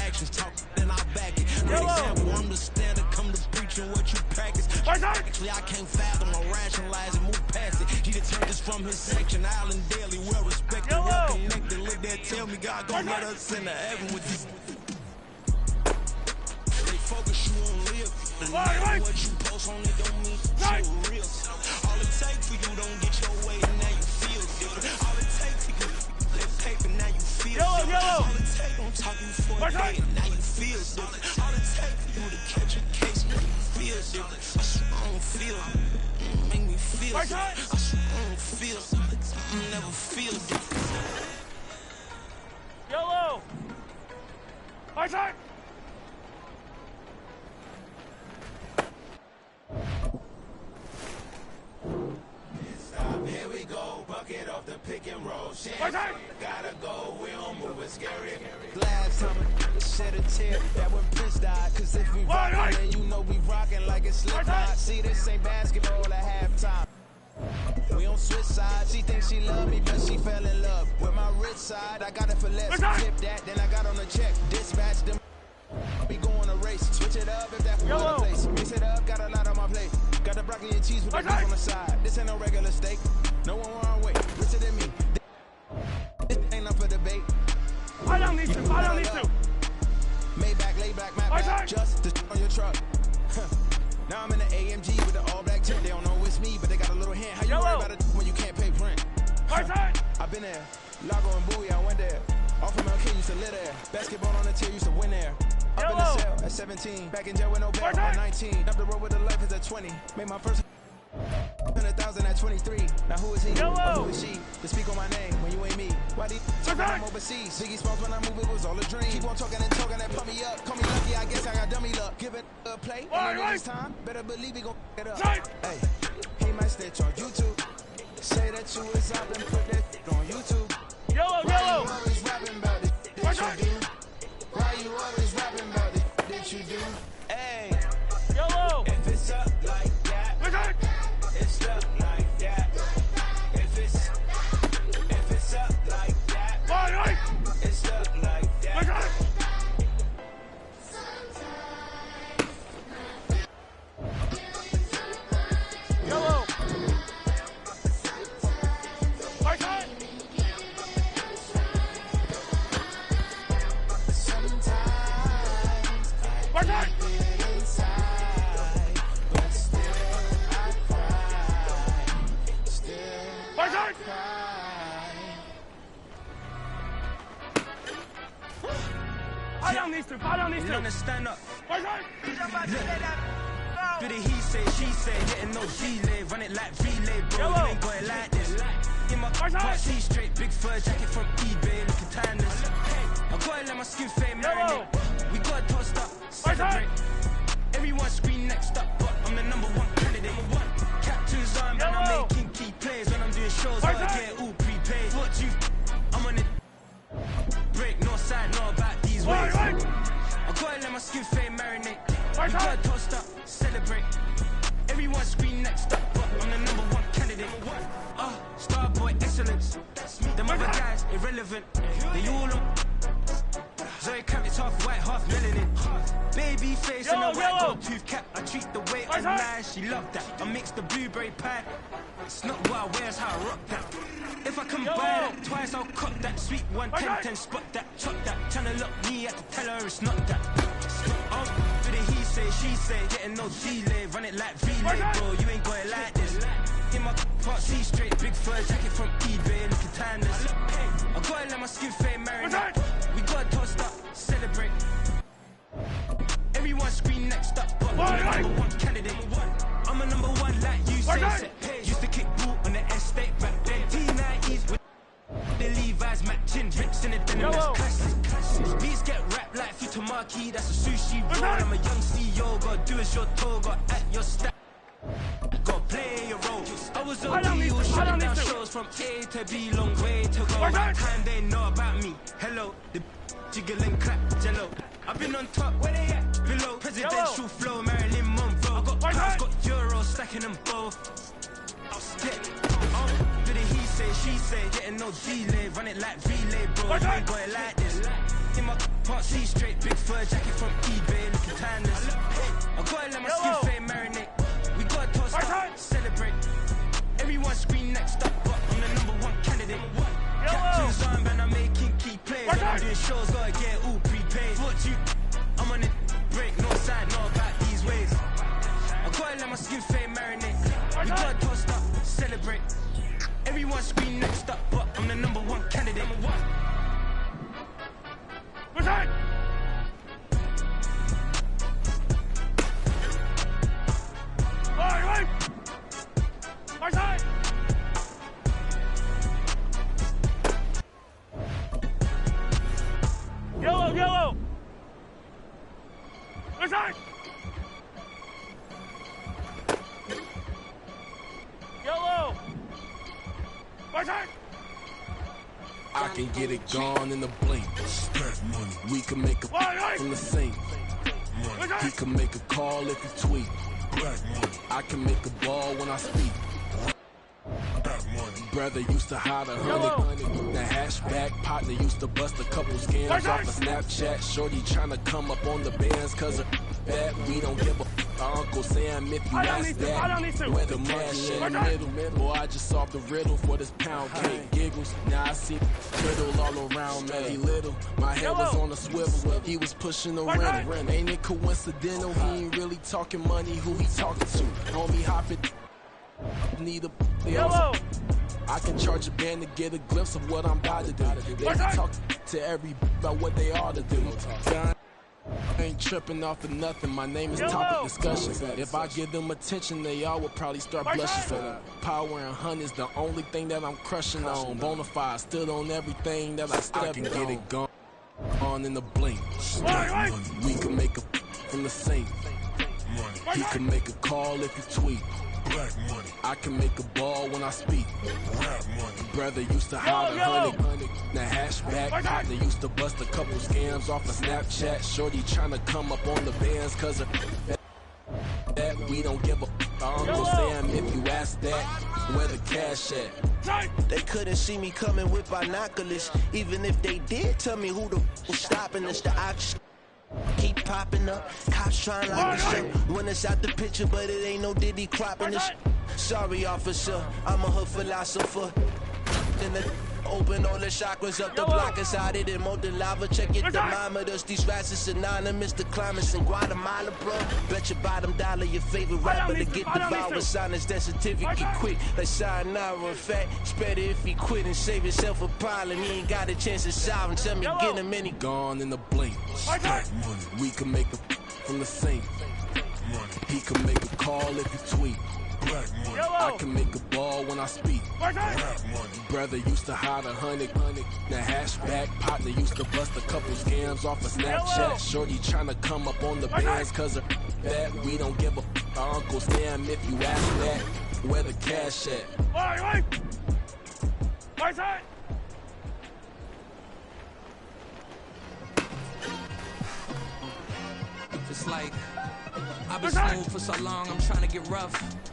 actions. Talk, then I back it. Great example. I'm the standard. Come to preaching what you practice. Actually, I can't fathom or rationalize and move past it. He determined this from his section. Island daily, well respected, well connected. Look there, tell me God gon' let us into heaven with this. They focus you on live. The name what you post on it don't mean you real. All it takes for you don't get your way and now you feel different. All it takes for you that paper now you feel different. All it takes don't talk you for a day and now you feel different. All it takes for you to catch a case now you feel different. I don't feel make me feel different. I don't feel never feel different. Yellow! High side! Here we go, bucket off the pick and roll. Gotta go, we don't move, it's scary. Last time I shed a tear, that when Prince died. Cause if we rockin', then you know we rockin' like it's Slipknot. See, this ain't basketball at halftime. We on switch sides, she thinks she love me, but she fell in love with my rich side. I got it for less, tip that, then I got on the check. Dispatch them, we go on a race. Switch it up if that's the place. Mix it up, got a lot on my plate. Got the broccoli and cheese with the beef on the side. This ain't no regular steak. No one wrong way. Richer than me. This ain't up for debate. I don't need to. Maybach, lay back, map back. Just the on your truck. Now I'm in the AMG with the all black tint. They don't know it's me, but they got a little hint. How you worry about it when you can't pay rent? I've been there. Lago and Bowie, I went there. Off of MLK, used to live there. Basketball on the tier, used to win there. Up in the cell at 17. Back in jail with no bail at 19. Up the road with the life is at 20. Made my first 100,000 at 23. Now who is he? Or who is she? To speak on my name when you ain't me. Why do you talk when I'm overseas? Biggie Smalls when I move, it was all a dream. Keep on talking and talking and pump me up. Call me lucky, I guess I got dummy luck. Give it a play. And this time, better believe we gon' it up. Hey, he might snitch on YouTube. Say that you was up and put that on YouTube. Why you always rapping about it? Did you do? Why you always rapping about it? Did you do? Hey, if it's up like that, it's up like that. If it's up like that, it's up like that. Yellow! I don't need to. Stand up. Do the he say, she say, getting no delay, run it like relay, bro. You ain't got it like this. In my part C straight, big fur jacket from eBay, looking timeless. I gotta let my skin fade marinate. We gotta toast up, celebrate. Everyone scream next up, but I'm the #1 candidate. Captain's arm, and I'm making key plays when I'm doing shows. I get all prepaid. What you? I'm on it. Break no side, no about these ways. I gotta let my skin fade marinate. We gotta toast up, celebrate. Everyone scream next up, but I'm the #1 candidate. Starboy excellence. Them other guys irrelevant. They all on. Zoe Camp, it's half white, half melanin. Baby face and a white gold tooth cap. I treat the weight and lies, she loved that. I mixed the blueberry pie. It's not what I wear, it's how I rock that. If I can buy that twice, I'll cut that. Sweet 110, spot that, chop that. Tryna lock me, I can tell her it's not that. Oh, for the he say, she say, getting no delay. Run it like relay, bro, you ain't got it like this. In my part C straight, big fur jacket from eBay, looking timeless. I gotta let my skin fade marinate. We gotta toast up, celebrate. Everyone scream next up, but I'm the number one candidate. I'm a number one like you say. Used to kick ball on the estate back then. T90s with the Levi's matching. Rips in the denim, that's classic. Beats get wrapped like Futamaki, that's a sushi roll. I'm a young CEO, gotta do as you're told, gotta act your style. Gotta play your role. I was OD, who was shutting down shows from A to B, long way to go. Right time they know about me. Hello, the jiggle and clap, jello. I've been on top, where they at? Below, presidential flow, Marilyn Monroe. I got pounds, got euros, stacking them both. I'll split. Do the he say, she say, getting no delay. Run it like relay, bro, you ain't got it like this. In my part C straight, big fur jacket from eBay, looking timeless. I gotta let my skin fade marinate. We gotta toast up, celebrate. Everyone scream next up, but I'm the number one candidate. Captain's arm, and I'm making key plays. And I'm doing shows, gotta get all prepaid. Thought you, I'm on it, break, no side, know about these ways. I gotta let my skin fade marinate. We gotta toast up, celebrate. Everyone scream next up, but I'm the number one candidate. What's that? Right. My side. Yellow. My side. Yellow. My side. I can get it gone in the blink. We can make a from the sink. He can make a call if he tweet. I can make a ball when I speak. Brother used to hide 100. The hashback partner used to bust a couple scams off of Snapchat. Shorty tryna come up on the bands cause of that. We don't give a Uncle Sam if you ask that. Where the cash in the middle. Boy, I just solved the riddle for this pound cake. Giggles, now I see riddle all around me. He little, my head was on a swivel. He was pushing the rental. Ain't it coincidental? He ain't really talking money. Who he talking to? Homie hopping. Need a yellow. I can charge a band to get a glimpse of what I'm about to do. They can talk to every about what they ought to do. I ain't tripping off of nothing. My name is topic discussion. If I give them attention, they all would probably start blushing. Power and hunt is the only thing that I'm crushing on. Bonafide stood on everything that I stepped on. I can get it gone in the blink. We can make a from the sink. He can make a call if you tweet. I can make a ball when I speak. Brother used to hide 100. The hashback partner used to bust a couple scams off of Snapchat. Shorty tryna come up on the bands cause of that. We don't give a Uncle Sam if you ask that. Where the cash at? They couldn't see me coming with binoculars. Even if they did, tell me who the was stopping us. The option keep popping up. Cops trying like the shit when it's out the picture, but it ain't no Diddy cropping this. Sorry, officer, I'm a hood philosopher. In the open all the chakras up the block inside it and molten lava. Check your thermometers. These rats is synonymous to climates in Guatemala, bro. Bet your bottom dollar your favorite rapper to get devoured. Sign his death certificate quick. Like sayonara. In fact, it's better if he quit and save himself a problem. He ain't got a chance to solve and tell me get him any gone in the blink. We can make a from the sink. He can make a call if you tweet. I can make a ball when I speak. Brother used to hide 100. The hashback partner used to bust a couple scams off of Snapchat. Shorty tryna come up on the bands cause of that. We don't give a Uncle Sam if you ask that. Where the cash at? It's like I've been smooth for so long, I'm trying to get rough.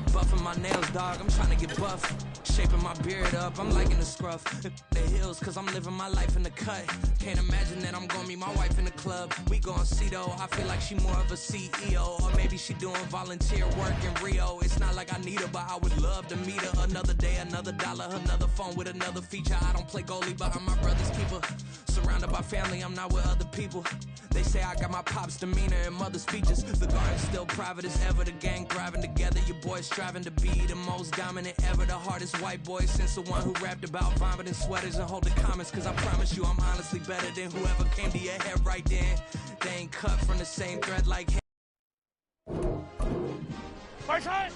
buffing my nails, dog, I'm trying to get buff. Shaping my beard up, I'm liking the scruff. The hills, cause I'm living my life in the cut. Can't imagine that I'm gonna meet my wife in the club. We gon' see though, I feel like she more of a CEO. Or maybe she doing volunteer work in Rio. It's not like I need her, but I would love to meet her. Another day, another dollar, another phone with another feature. I don't play goalie, but I'm my brother's keeper. Surrounded by family, I'm not with other people. They say I got my pop's demeanor and mother's features. The garden's still private as ever, the gang thriving together. Your boys striving to be the most dominant ever. The hardest white boy since the one who rapped about vomiting sweaters and holding comments. Cause I promise you I'm honestly better than whoever came to your head right then. They ain't cut from the same thread like him. Right side!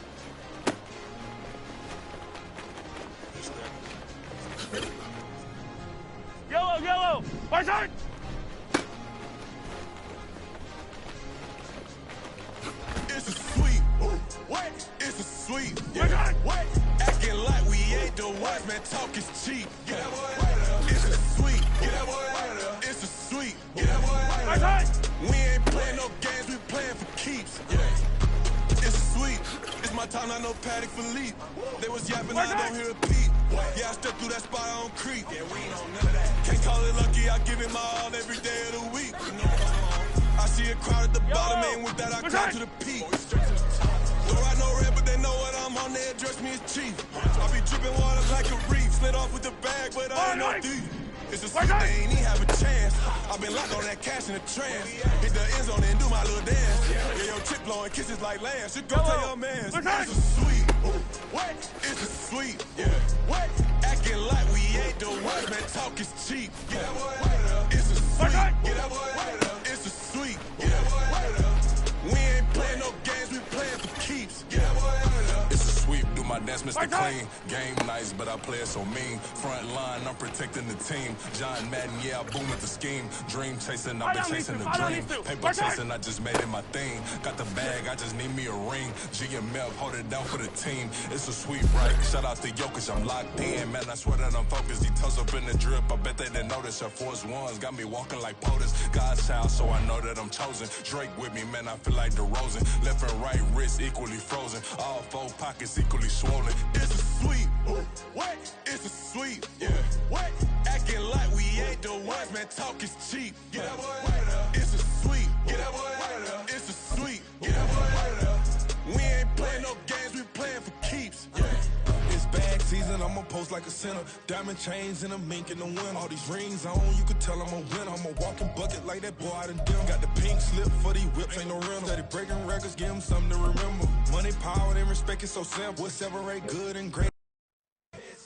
Yellow, yellow! Right side! It's a sweep. What? It's a sweep. Yeah. What? Acting like we ain't the ones, man. Talk is cheap. Get that boy out of there. It's a sweep. Get that boy out of there. It's a sweep. Get that boy out of there. We ain't playing no games, we playing for keeps. Yeah. It's a sweep. It's my time, not no paddock for leap. They was yapping, I don't hear a peep. Yeah, I stepped through that spot, I don't creep. Yeah, we ain't on none of that. Can't call it lucky, I give it my all every day of the week. I see a crowd at the bottom, ain't with that, I come to the peak. Don't ride no red, but they know what I'm on, they address me as chief. I be dripping water like a reef, slid off with the bag, but I ain't no thief. It's a sweet, they ain't even have a chance. I've been locked on that cash in a trance. Hit the end zone and do my little dance. Yeah, your chick blowing kisses like lambs. You go tell your man. It's a sweet. What? It's a sweet. Yeah. What? Acting like we ain't the ones, man. Talk is cheap. Get that boy out of there. It's a sweet. Get that boy out of there. It's a sweet. Get that boy out of there. We ain't playing no games, we playing for keeps. Get that boy out of there. It's a sweep. Do my dance, Mr. Clean. Game nice, but I play it so mean. Front line, I'm protecting the team. John Madden, yeah, I boom with the scheme. Dream chasing, I've been chasing the dream. Paper chasing, I just made it my thing. Got the bag, I just need me a ring. G and Mel, hold it down for the team. It's a sweep, right? Shout out to Jokic, I'm locked in. Man, I swear that I'm focused. He toes up in the drip. I bet they didn't notice. Her force ones got me walking like POTUS. God's child, so I know that I'm chosen. Drake with me, man, I feel like DeRozan. Left and right wrist equally frozen. All four pockets equally swollen. It's a sweep. What? It's a sweep. Yeah. What? Acting like we ain't the ones, man. Talk is cheap. Get that boy out of there. It's a sweep. Get that boy out of there. It's a sweep. Get that boy out of there. We ain't playing no games, we playing for keeps. Yeah. It's bag season, I'ma post like a center. Diamond chains and a mink in the wind. All these rings on, you could tell I'm a winner. I'm a walking bucket like that boy out in dim. Got the pink slip for these whips, ain't no rental. Steady breaking records, give them something to remember. Money, power, and respect is so simple. What separate good and great?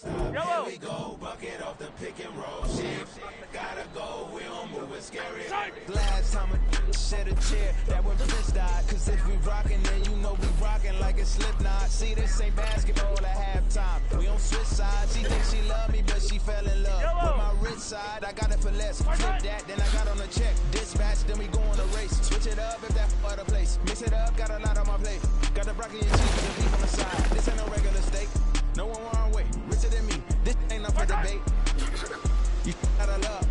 Here we go, bucket off the pick and roll shit. Gotta go, we don't move it scary. Last time a shed a chair, that when Prince died. Cause if we rockin', then you know we rockin' like it's Slipknot. See, this ain't basketball at halftime. We on switch sides. She thinks she love me, but she fell in love with my rich side. I got it for less. Flip that, then I got on a check. Dispatch, then we go on a race. Switch it up if that other place. Mix it up, got a lot on my plate. Got the broccoli and cheese and beef on the side. This ain't no regular steak. No one wrong way, richer than me. This ain't up for debate. You out of love.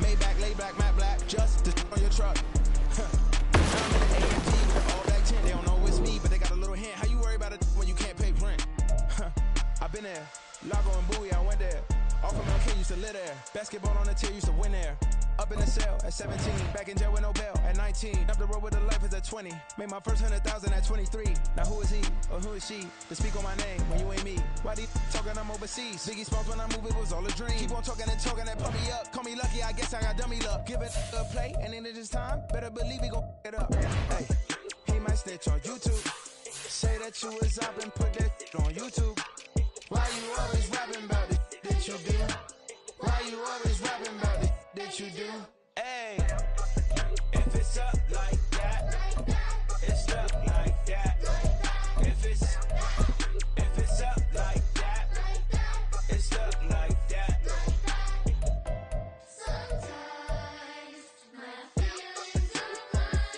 Maybach, lay back, matte black, just to on your truck. I'm in the AMG with all that tint. They don't know it's me, but they got a little hint. How you worry about it when you can't pay rent? I've been there. Lago and Bowie, I went there. Off of my kid used to live there. Basketball on the tier, used to win there. Up in the cell at 17, back in jail with no bail at 19. Up the road with the life is at 20. Made my first 100,000 at 23. Now who is he or who is she to speak on my name when you ain't me? Why they talking I'm overseas? Biggie Smalls when I move it was all a dream. Keep on talking and pump me up. Call me lucky, I guess I got dummy luck. Give it a play and then it's time. Better believe we gon' it up. Hey, he might snitch on YouTube. Say that you was up and put that on YouTube. Why you always rapping about it that you do? Why you always rapping about it that you do? Hey, if it's up like that, it's up like that. If it's up like that, it's up like that. Sometimes my feelings are blind.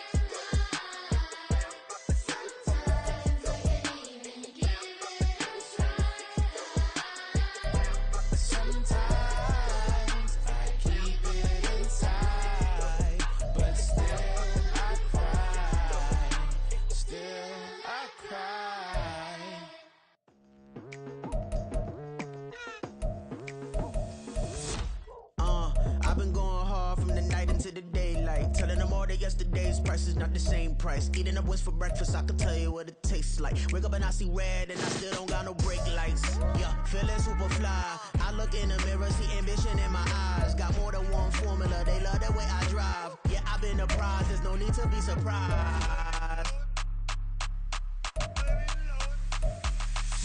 Sometimes I can't even give it a try. Sometimes I keep it inside. yesterday's price is not the same price. Eating up wings for breakfast, I can tell you what it tastes like. Wake up and I see red and I still don't got no brake lights. Yeah, feeling super fly. I look in the mirror, see ambition in my eyes. Got more than one formula, they love the way I drive. Yeah, I've been a prize, there's no need to be surprised.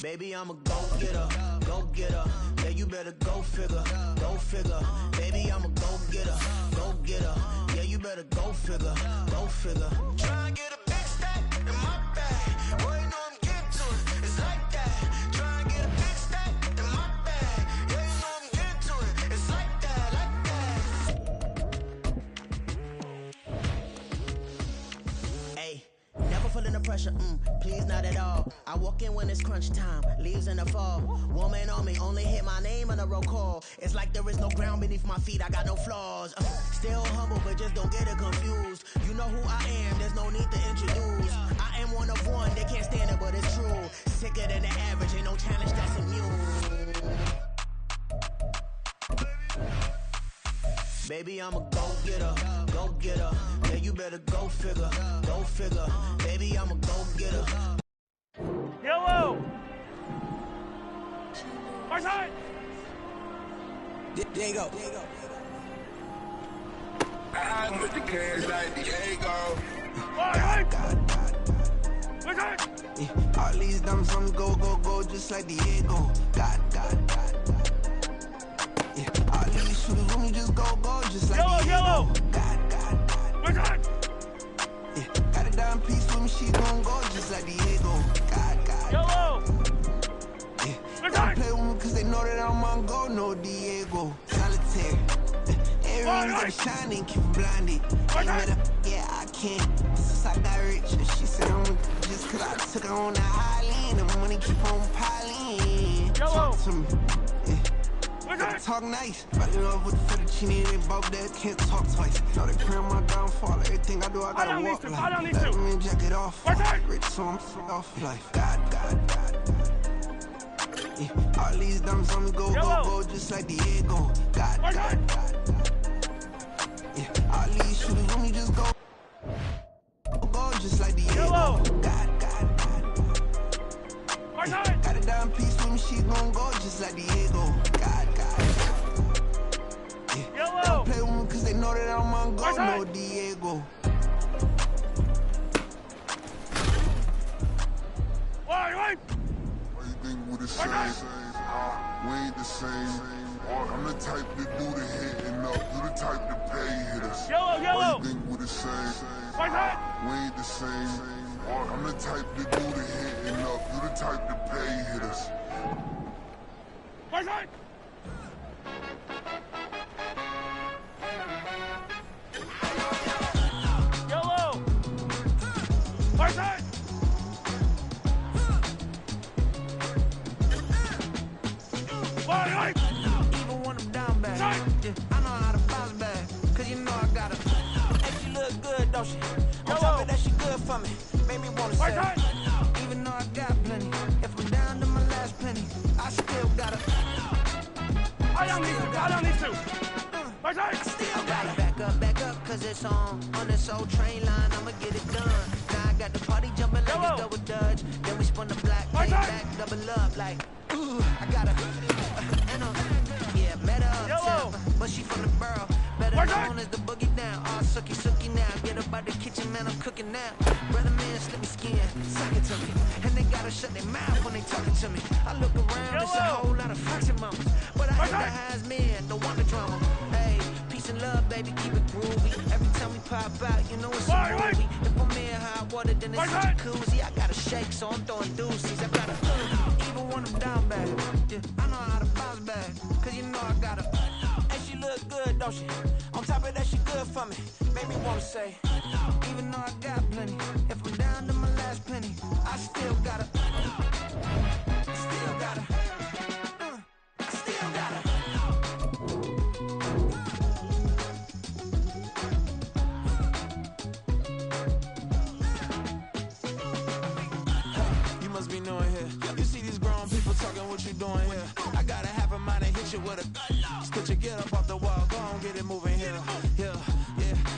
Baby, I'm a go-getter, go-getter. Yeah, you better go figure, go figure. Baby, I'm a go-getter, go-getter. Yeah, you better go figure, go figure. Try and get a big stack in my bag. Boy, you know I'm getting to it. It's like that. Try and get a big stack in my bag. Yeah, you know I'm getting to it. It's like that, like that. Hey, never feeling the pressure, please not at all. I walk in when it's crunch time, leaves in the fall. Woman on me, only hit my name on a roll call. It's like there is no ground beneath my feet, I got no flaws. Still humble, but just don't get it confused. You know who I am, there's no need to introduce. I am one of one, they can't stand it, but it's true. Sicker than the average, ain't no challenge that's immune. Baby, I'm a go-getter, go-getter. Yeah, you better go figure, go figure. Baby, I'm a go-getter. Yellow! Our side! Diego. I'm with the cash like Diego. All these dumps on go, just like Diego. God. Yeah, all these shooters with me just go, just like Diego. Yellow! God. Yeah, got a dime piece with me, she gon' go just like Diego. God. Yellow! Yeah, don't play with me cause they know that I'm on go, no Diego. Solitaire. Everything gotta shine and keep blinded. Yeah, I can't. Since I got rich, she said I'm just cause I took her on the island. The money keep on piling. Talk to me. Yeah. Talk nice. Fell in love with the fettuccine, they both dead, can't talk twice. Know they praying my downfall. Everything I do, I gotta walk like. Let me jack it off. Rich, so I'm off life. God. Yeah, all these dumps on me go, just like Diego. God. Yeah, all these shooters with me just go, just like Diego. God. Yeah, got a dime piece with me, she gon' go just like Diego. God. Yeah, don't play with me cause they know that I'm on go, no Diego. Why you think we're the same? We ain't the same. I'm the type to do the hitting up. You the type to pay hitters. Yellow! Why you think we're the same? We ain't the same. I'm the type to do the hitting up. You the type to pay hitters. Yellow! Our side! Even when I'm down bad, yeah, I know how to bounce back. Cause you know I got her. Hey, she look good, don't she? On top of that, she good for me. Made me wanna say, even though I got plenty, if I'm down to my last penny, I still got her. I don't need to. I still got her. Back up, cause it's on this old train line, I'ma get it done. Now I got the party jumping like a double dutch. Then we spun the black, came back, double up like, ooh, I got her. Yeah, met her uptown, but she from the borough. Better known as the boogie down. All sucky now. Get up out the kitchen, man, I'm cooking now. Brother man, slip me skin, suck it to me. And they gotta shut their mouth when they talking to me. I look around, it's a whole lot of friction mamas. But I hate the highs men, don't want the drama. Hey, peace and love, baby, keep it groovy. Every time we pop out, you know it's a movie. If I'm in hot water, then it's a jacuzzi. I gotta shake, so I'm throwing deuces. I gotta, even when I'm down bad, yeah, I know how to bounce back. Cause you know I got her. And she look good, don't she? On top of that, she good for me. Made me wanna say, even though I got plenty, if I'm down to my last penny, I still got her. Still got her. Still got her. You must be knowing here. You see these grown people talking, what you doing here? I gotta have a mind to hit you with a. Just put your get up off the wall, go on, get it moving here. Yeah,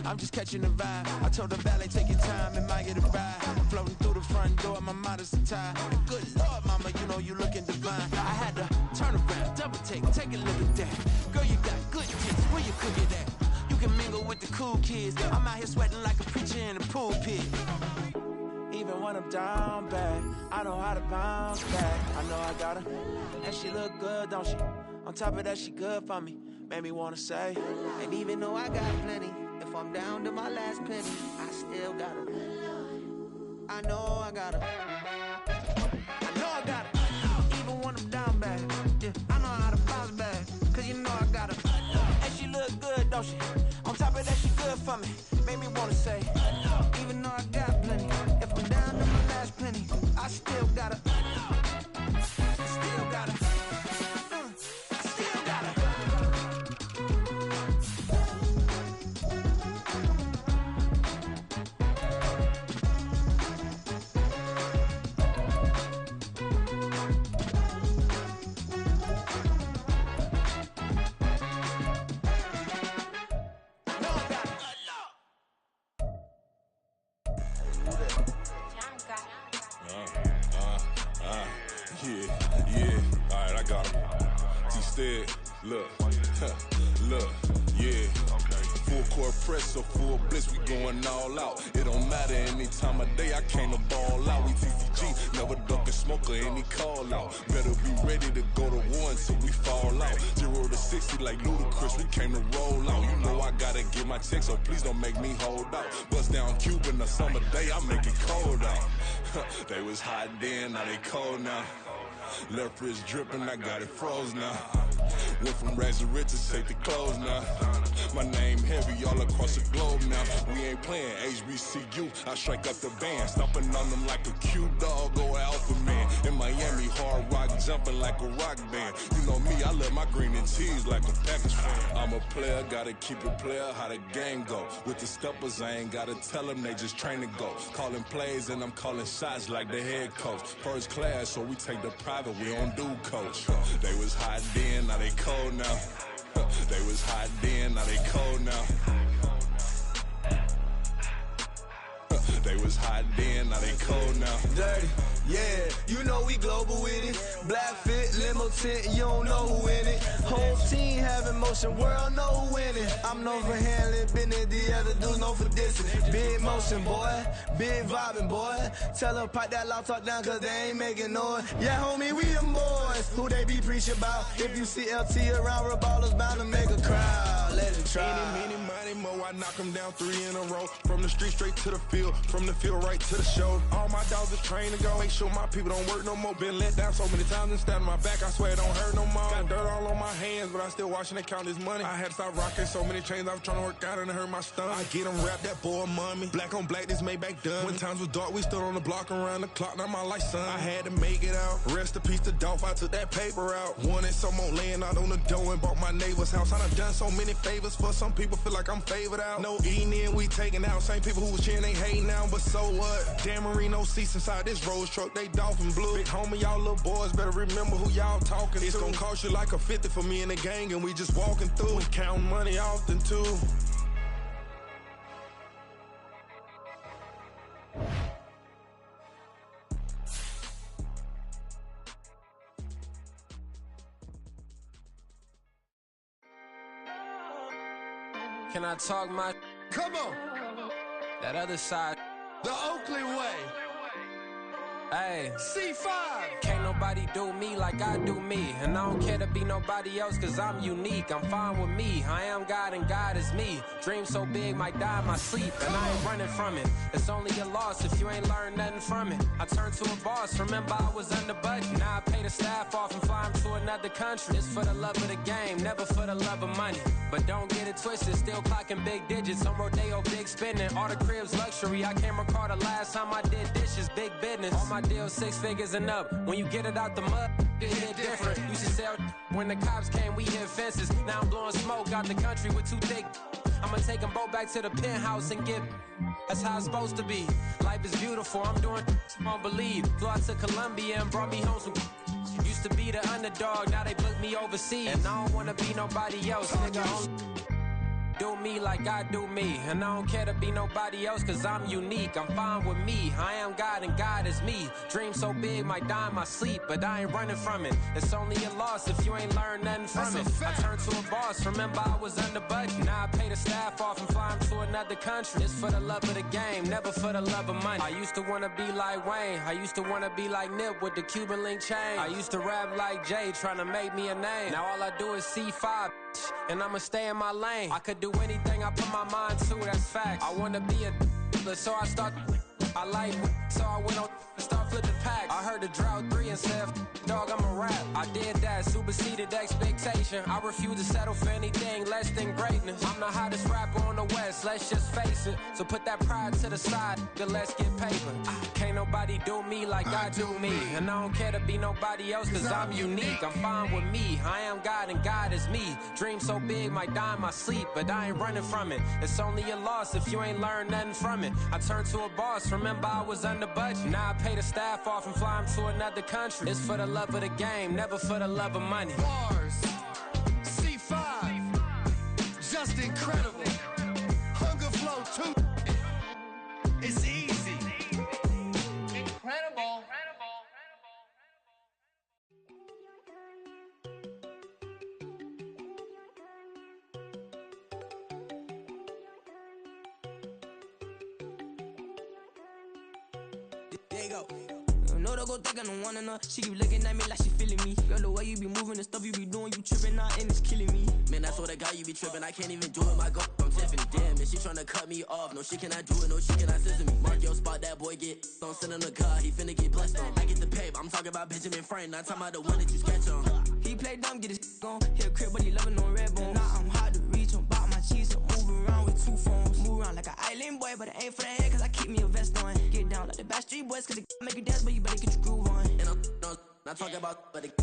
I'm I'm just catching the vibe. I told the valet, take your time, it might get a ride. Floating through the front door, my mind is tied. Good Lord, mama, you know you looking divine. I had to turn around, double take a look at that. Girl, you got good taste, where you cook it at? You can mingle with the cool kids. I'm out here sweating like a preacher in a pulpit. Even when I'm down bad, I know how to bounce back. I know I got her, and she look good, don't she? On top of that, she good for me. Made me wanna say, and even though I got plenty, if I'm down to my last penny, I still got her. I know I got her. I know I got her. Even when I'm down bad, yeah, I know how to bounce back. Cause you know I got her. And she look good, don't she? On top of that, she good for me. Made me wanna say, even though I got plenty, if I'm down to my last penny, I still got her. I still got her. I still got her. Yeah, alright, I got him. T-Stead, look, look, yeah. Full court press, so full blitz, we going all out. It don't matter any time of day, I came to ball out. We TCG, never duck a smoker, any call out. Better be ready to go to war until we fall out. 0 to 60 like Ludacris, we came to roll out. You know I gotta get my check, so please don't make me hold out. Bust down Cuban a summer day, I make it cold out. They was hot then, now they cold now. Left wrist dripping, I got it froze now. Went from rags to riches, take the clothes now. My name heavy all across the globe now. We ain't playing HBCU, I strike up the band. Stomping on them like a cute dog or alpha man. In Miami, hard rock jumping like a rock band. You know me, I love my green and cheese like a Packers fan. I'm a player, gotta keep it player, how the game go. With the steppers, I ain't gotta tell them, they just train to go. Calling plays and I'm calling shots like the head coach. First class, so we take the private, we don't do coach. They was hot then, now they cold now. They was hot then, now they cold now. They was hot then, now they cold now. Dirty, yeah, you know we global with it. Black fit, limo tint, you don't know who in it. Whole team having motion, world know who in it. I'm known for handling business, the other dudes known for dissing. Big motion, boy, big vibing, boy. Tell them pipe that loud talk down, cause they ain't making noise. Yeah, homie, we them boys, who they be preaching about. If you see LT around, Reballer's bound to make a crowd. Let it try. Any, money, mo, I knock them down 3 in a row. From the street straight to the field, from the field right to the show. All my dogs are trained to go. Make sure my people don't work no more. Been let down so many times and stand on my back, I swear it don't hurt no more. Got dirt all on my hands, but I still watching it count this money. I had to stop rocking so many chains, I was trying to work out and it hurt my stomach. I get them wrapped, that boy mommy. Black on black, this Maybach done. When times was dark, we stood on the block around the clock. Now my life, son, I had to make it out. Rest in peace to Dolph, I took that paper out. Wanted some more laying out on the dough and bought my neighbor's house. I done done so many favors for some people, feel like I'm favored out. No eating in, we taking out. Same people who was cheering, they hating now, but so what? Dan Marino seats inside this Rolls truck, they dolphin blue. Big homie, y'all little boys better remember who y'all talking to. It's gonna cost you like a 50 for me and the gang, and we just walking through. We counting money often too. Can I talk my? Come on. That other side. The Oakley way. Hey, C5. can't nobody do me like I do me. And I don't care to be nobody else, cause I'm unique. I'm fine with me, I am God and God is me. Dream so big, might die in my sleep, and I ain't running from it. It's only a loss if you ain't learned nothing from it. I turned to a boss, remember I was under budget. Now I pay the staff off and fly them to another country. It's for the love of the game, never for the love of money. But don't get it twisted, still clocking big digits. On Rodeo, big spending, all the cribs luxury. I can't recall the last time I did dishes, big business. All my deals 6 figures and up. When you get it out the mud, it hit different. Used to sell when the cops came, we hit fences. Now I'm blowing smoke out the country with 2 thick. I'ma take them both back to the penthouse and get. That's how it's supposed to be. Life is beautiful, I'm doing won't believe. Flew out to Colombia and brought me home some. Used to be the underdog, now they book me overseas. And I don't wanna be nobody else, nigga. Do me like I do me. And I don't care to be nobody else, cause I'm unique. I'm fine with me. I am God and God is me. Dream so big, might die in my sleep, but I ain't running from it. It's only a loss if you ain't learned nothing from it. I turned to a boss, remember I was under budget. Now I pay the staff off and fly them to another country. It's for the love of the game, never for the love of money. I used to wanna be like Wayne. I used to wanna be like Nip with the Cuban link chain. I used to rap like Jay, trying to make me a name. Now all I do is C5, and I'ma stay in my lane. I could do anything I put my mind to, that's fact. I wanna be a so I start. I like so I went on and start flipping pack. I heard the drought 3 and said, dog, I'm a rap. I did that, superseded expectation. I refuse to settle for anything less than greatness. I'm the hottest rapper on the West, let's just face it. So put that pride to the side, then let's get paper. Can't nobody do me like I do me. And I don't care to be nobody else, cause I'm unique. I'm fine with me, I am God and God is me. Dream so big, might die in my sleep, but I ain't running from it. It's only a loss if you ain't learned nothing from it. I turned to a boss, remember I was under budget. Now I pay the staff off and fly them to another country. It's for the love of the game, never for the love of money. Bars, C5, just incredible. Hunger Flow 2, it's easy. Incredible. There you go. No, don't go think I don't wanna know. She keep looking at me like she feeling me. Girl, the way you be moving, the stuff you be doing, you tripping out and it's killing me. Man, I swear to God, you be tripping. I can't even do it. My girl from Tiffany. Damn, and she tryna cut me off. No, she cannot do it. No, she cannot scissor me. Mark your spot, that boy get. Don't send him the car. He finna get blessed on. I get the pay, but I'm talking about Benjamin Franklin. Not talking about the one that you sketch on. He play dumb, get his gone. Hit a crib, but he loving on red bone. Now I'm hard to reach. I'm bout my cheese. I'm moving around with 2 phones. Move around like an island boy, but it ain't for the head, cause I keep me a vest on. Get down like the Backstreet Boys, cause it make you dance, but you better get your groove on. And I'm not talking about, but it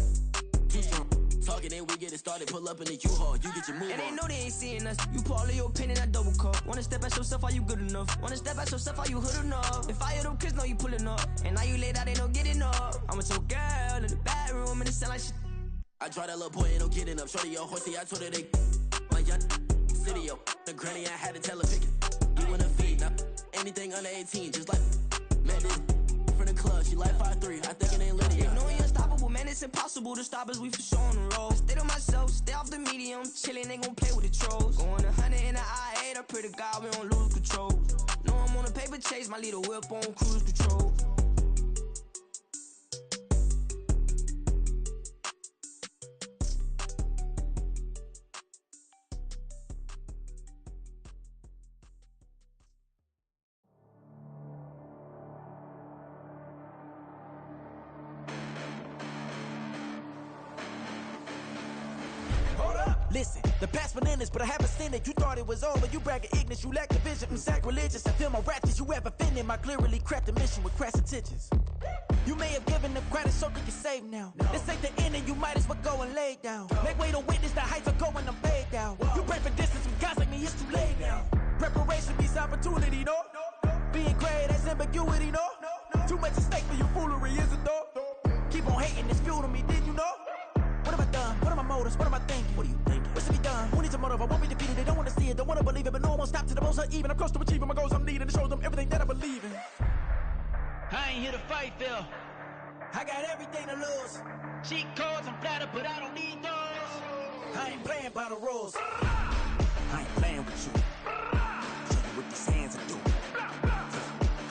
too strong. Talking, then we get it started. Pull up in the U-Haul, you get your move and on. they know they ain't seeing us. You put all of your pin in that double cup. Wanna step at yourself, are you good enough? Wanna step at yourself, are you hood enough? If I hear them kids know you pulling up, and now you laid out, they don't get enough. I'm with your girl in the bedroom, and it sound like shit. I draw that little boy, ain't no getting up. Shorty, your horsey, I told her they my young city, yo. The granny, I had to tell her pick it. You wanna feed, now anything under 18, just like met this from the club. She like 5'3", I think it ain't Lydia. No, we unstoppable, man, it's impossible to stop us, we for sure on the road. Stay to myself, stay off the medium, chillin', ain't gon' play with the trolls. Going 100 in the I-8, I pray to God we don't lose control. No, I'm on a paper chase, my little whip on cruise control. Listen, the past bananas, but I haven't seen it. You thought it was over, you bragging ignorance, you lack the vision. I'm sacrilegious, I feel my ratchets, you have offended my clearly crafted mission with crass intentions. You may have given them credit so they can save now. This ain't the end and you might as well go and lay down. Make way to witness the heights are going, I'm paid down. You pray for distance with guys like me, it's too late now. Preparation means opportunity, no? Being great, that's ambiguity, no? Too much at stake for your foolery, is it though? Keep on hating, it's fuel to me, did you know? What have I done? What are my motives? What am I thinking? What are you thinking? What's to be done? Who needs a motive? I won't be defeated. They don't want to see it, don't want to believe it, but no one won't stop to the most even. I'm close to achieving my goals. I'm needing to show them everything that I believe in. I ain't here to fight, Phil. I got everything to lose. Cheat codes, I'm flattered, but I don't need those. I ain't playing by the rules. I ain't playing with you. Show you what these hands are doing.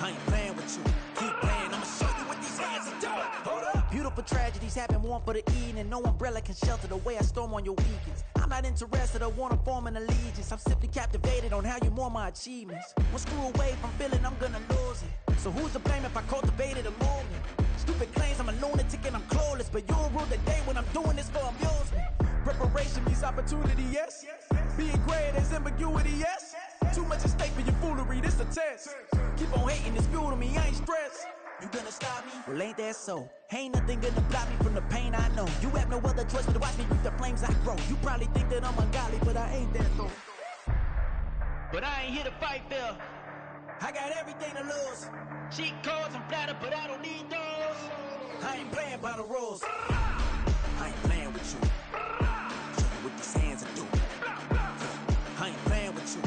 I ain't playing with you. Keep playing, I'ma show you what these hands are doing. Hold up. Beautiful tragedies happen, one for the eating, and no umbrella can shelter the way I storm on your weekends. I'm not interested, I wanna form an allegiance. I'm simply captivated on how you more my achievements. One screw away from feeling I'm gonna lose it. So who's to blame if I cultivated a movement? Stupid claims I'm a lunatic and I'm clueless, but you'll rule the day when I'm doing this for amusement. Preparation means opportunity, yes. Being great as ambiguity, yes. Too much at stake for your foolery, this a test. Keep on hating, it's fuel to me, I ain't stressed. You gonna stop me? Well, ain't that so? Ain't nothing gonna block me from the pain I know. You have no other choice but to watch me reap the flames I grow. You probably think that I'm ungodly, but I ain't that though. But I ain't here to fight, Phil. I got everything to lose. Cheat codes, I'm flattered, but I don't need those. I ain't playing by the rules. I ain't playing with you. Show you what these hands are doing. I ain't playing with you.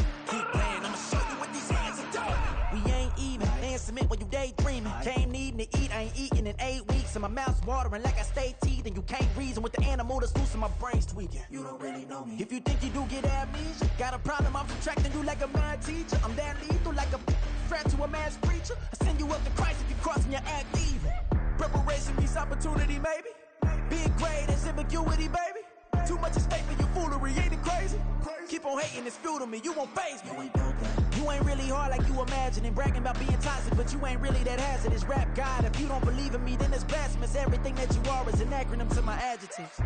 my mouth's watering like I stay teeth, and you can't reason with the animal that's loose in my brain's tweaking. You don't really know me. If you think you do get amnesia, got a problem, I'm subtracting you like a mad teacher. I'm that lethal like a threat to a mass preacher. I send you up to Christ if you crossing your act evil. Preparation meets opportunity, maybe. Big grade is ambiguity, baby. Too much is fake for your foolery, ain't it crazy? Keep on hating, it's fuel to me, you won't face me. You ain't really hard like you imagining, bragging about being toxic, but you ain't really that hazardous. Rap God, if you don't believe in me, then it's blasphemous. Everything that you are is an acronym to my adjectives.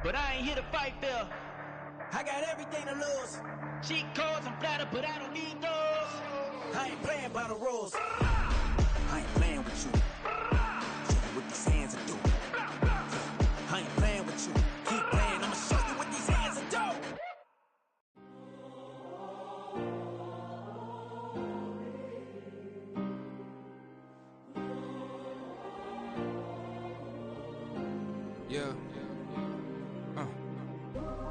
But I ain't here to fight fair. I got everything to lose. Cheat codes and flatter, but I don't need those. I ain't playing by the rules. I ain't playing with you. Show you what these hands are doing. I ain't playing with you. Keep playing, I'ma show you what these hands are doing. Yeah.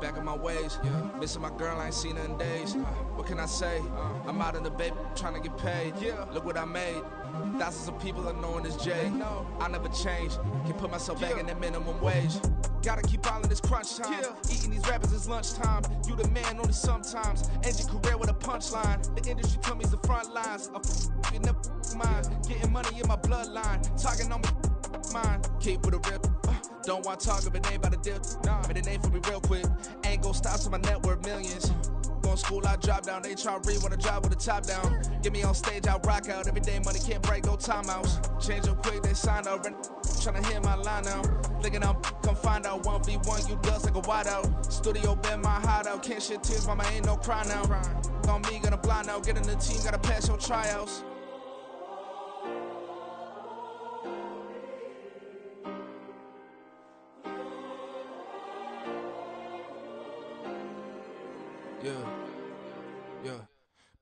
Back in my ways, missing my girl, I ain't seen her in days. What can I say? I'm out in the baby, trying to get paid. Look what I made. Thousands of people are knowing this Jay. I never change. Can put myself back in that minimum wage. Gotta keep all in this crunch time. Eating these rappers is lunchtime. You the man only sometimes. End your career with a punchline. The industry told me it's the front lines. You never mine. Getting money in my bloodline. Talking on me, mine. Keep with a real. Don't want to talk if it ain't about a deal. But it ain't for me real quick. Ain't gon' stop till my net worth millions. Going school, I drop down. They try to read when I drive with the top down. Get me on stage, I rock out. Every day money can't break, no timeouts. Change up quick, they sign up. Tryna hear my line now. Thinking I'm come find out 1v1, you dust like a wideout. Studio been my hideout. Can't shed tears, mama ain't no cry now. On me, gonna blind out. Get in the team, gotta pass your tryouts. Yeah.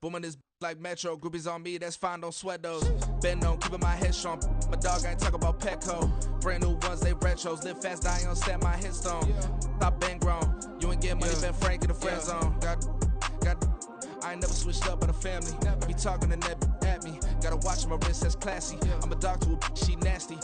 Booming this like Metro. Groupies on me, that's fine, don't sweat those. Been on, keeping my head strong. My dog ain't talk about Petco. Brand new ones, they retros. Live fast, dying on stand my headstone. Stop been grown. You ain't get money, been Frank in the friend zone. I ain't never switched up on the family. Be talking to that at me. Gotta watch my wrist, that's classy. I'm a dog to a she nasty.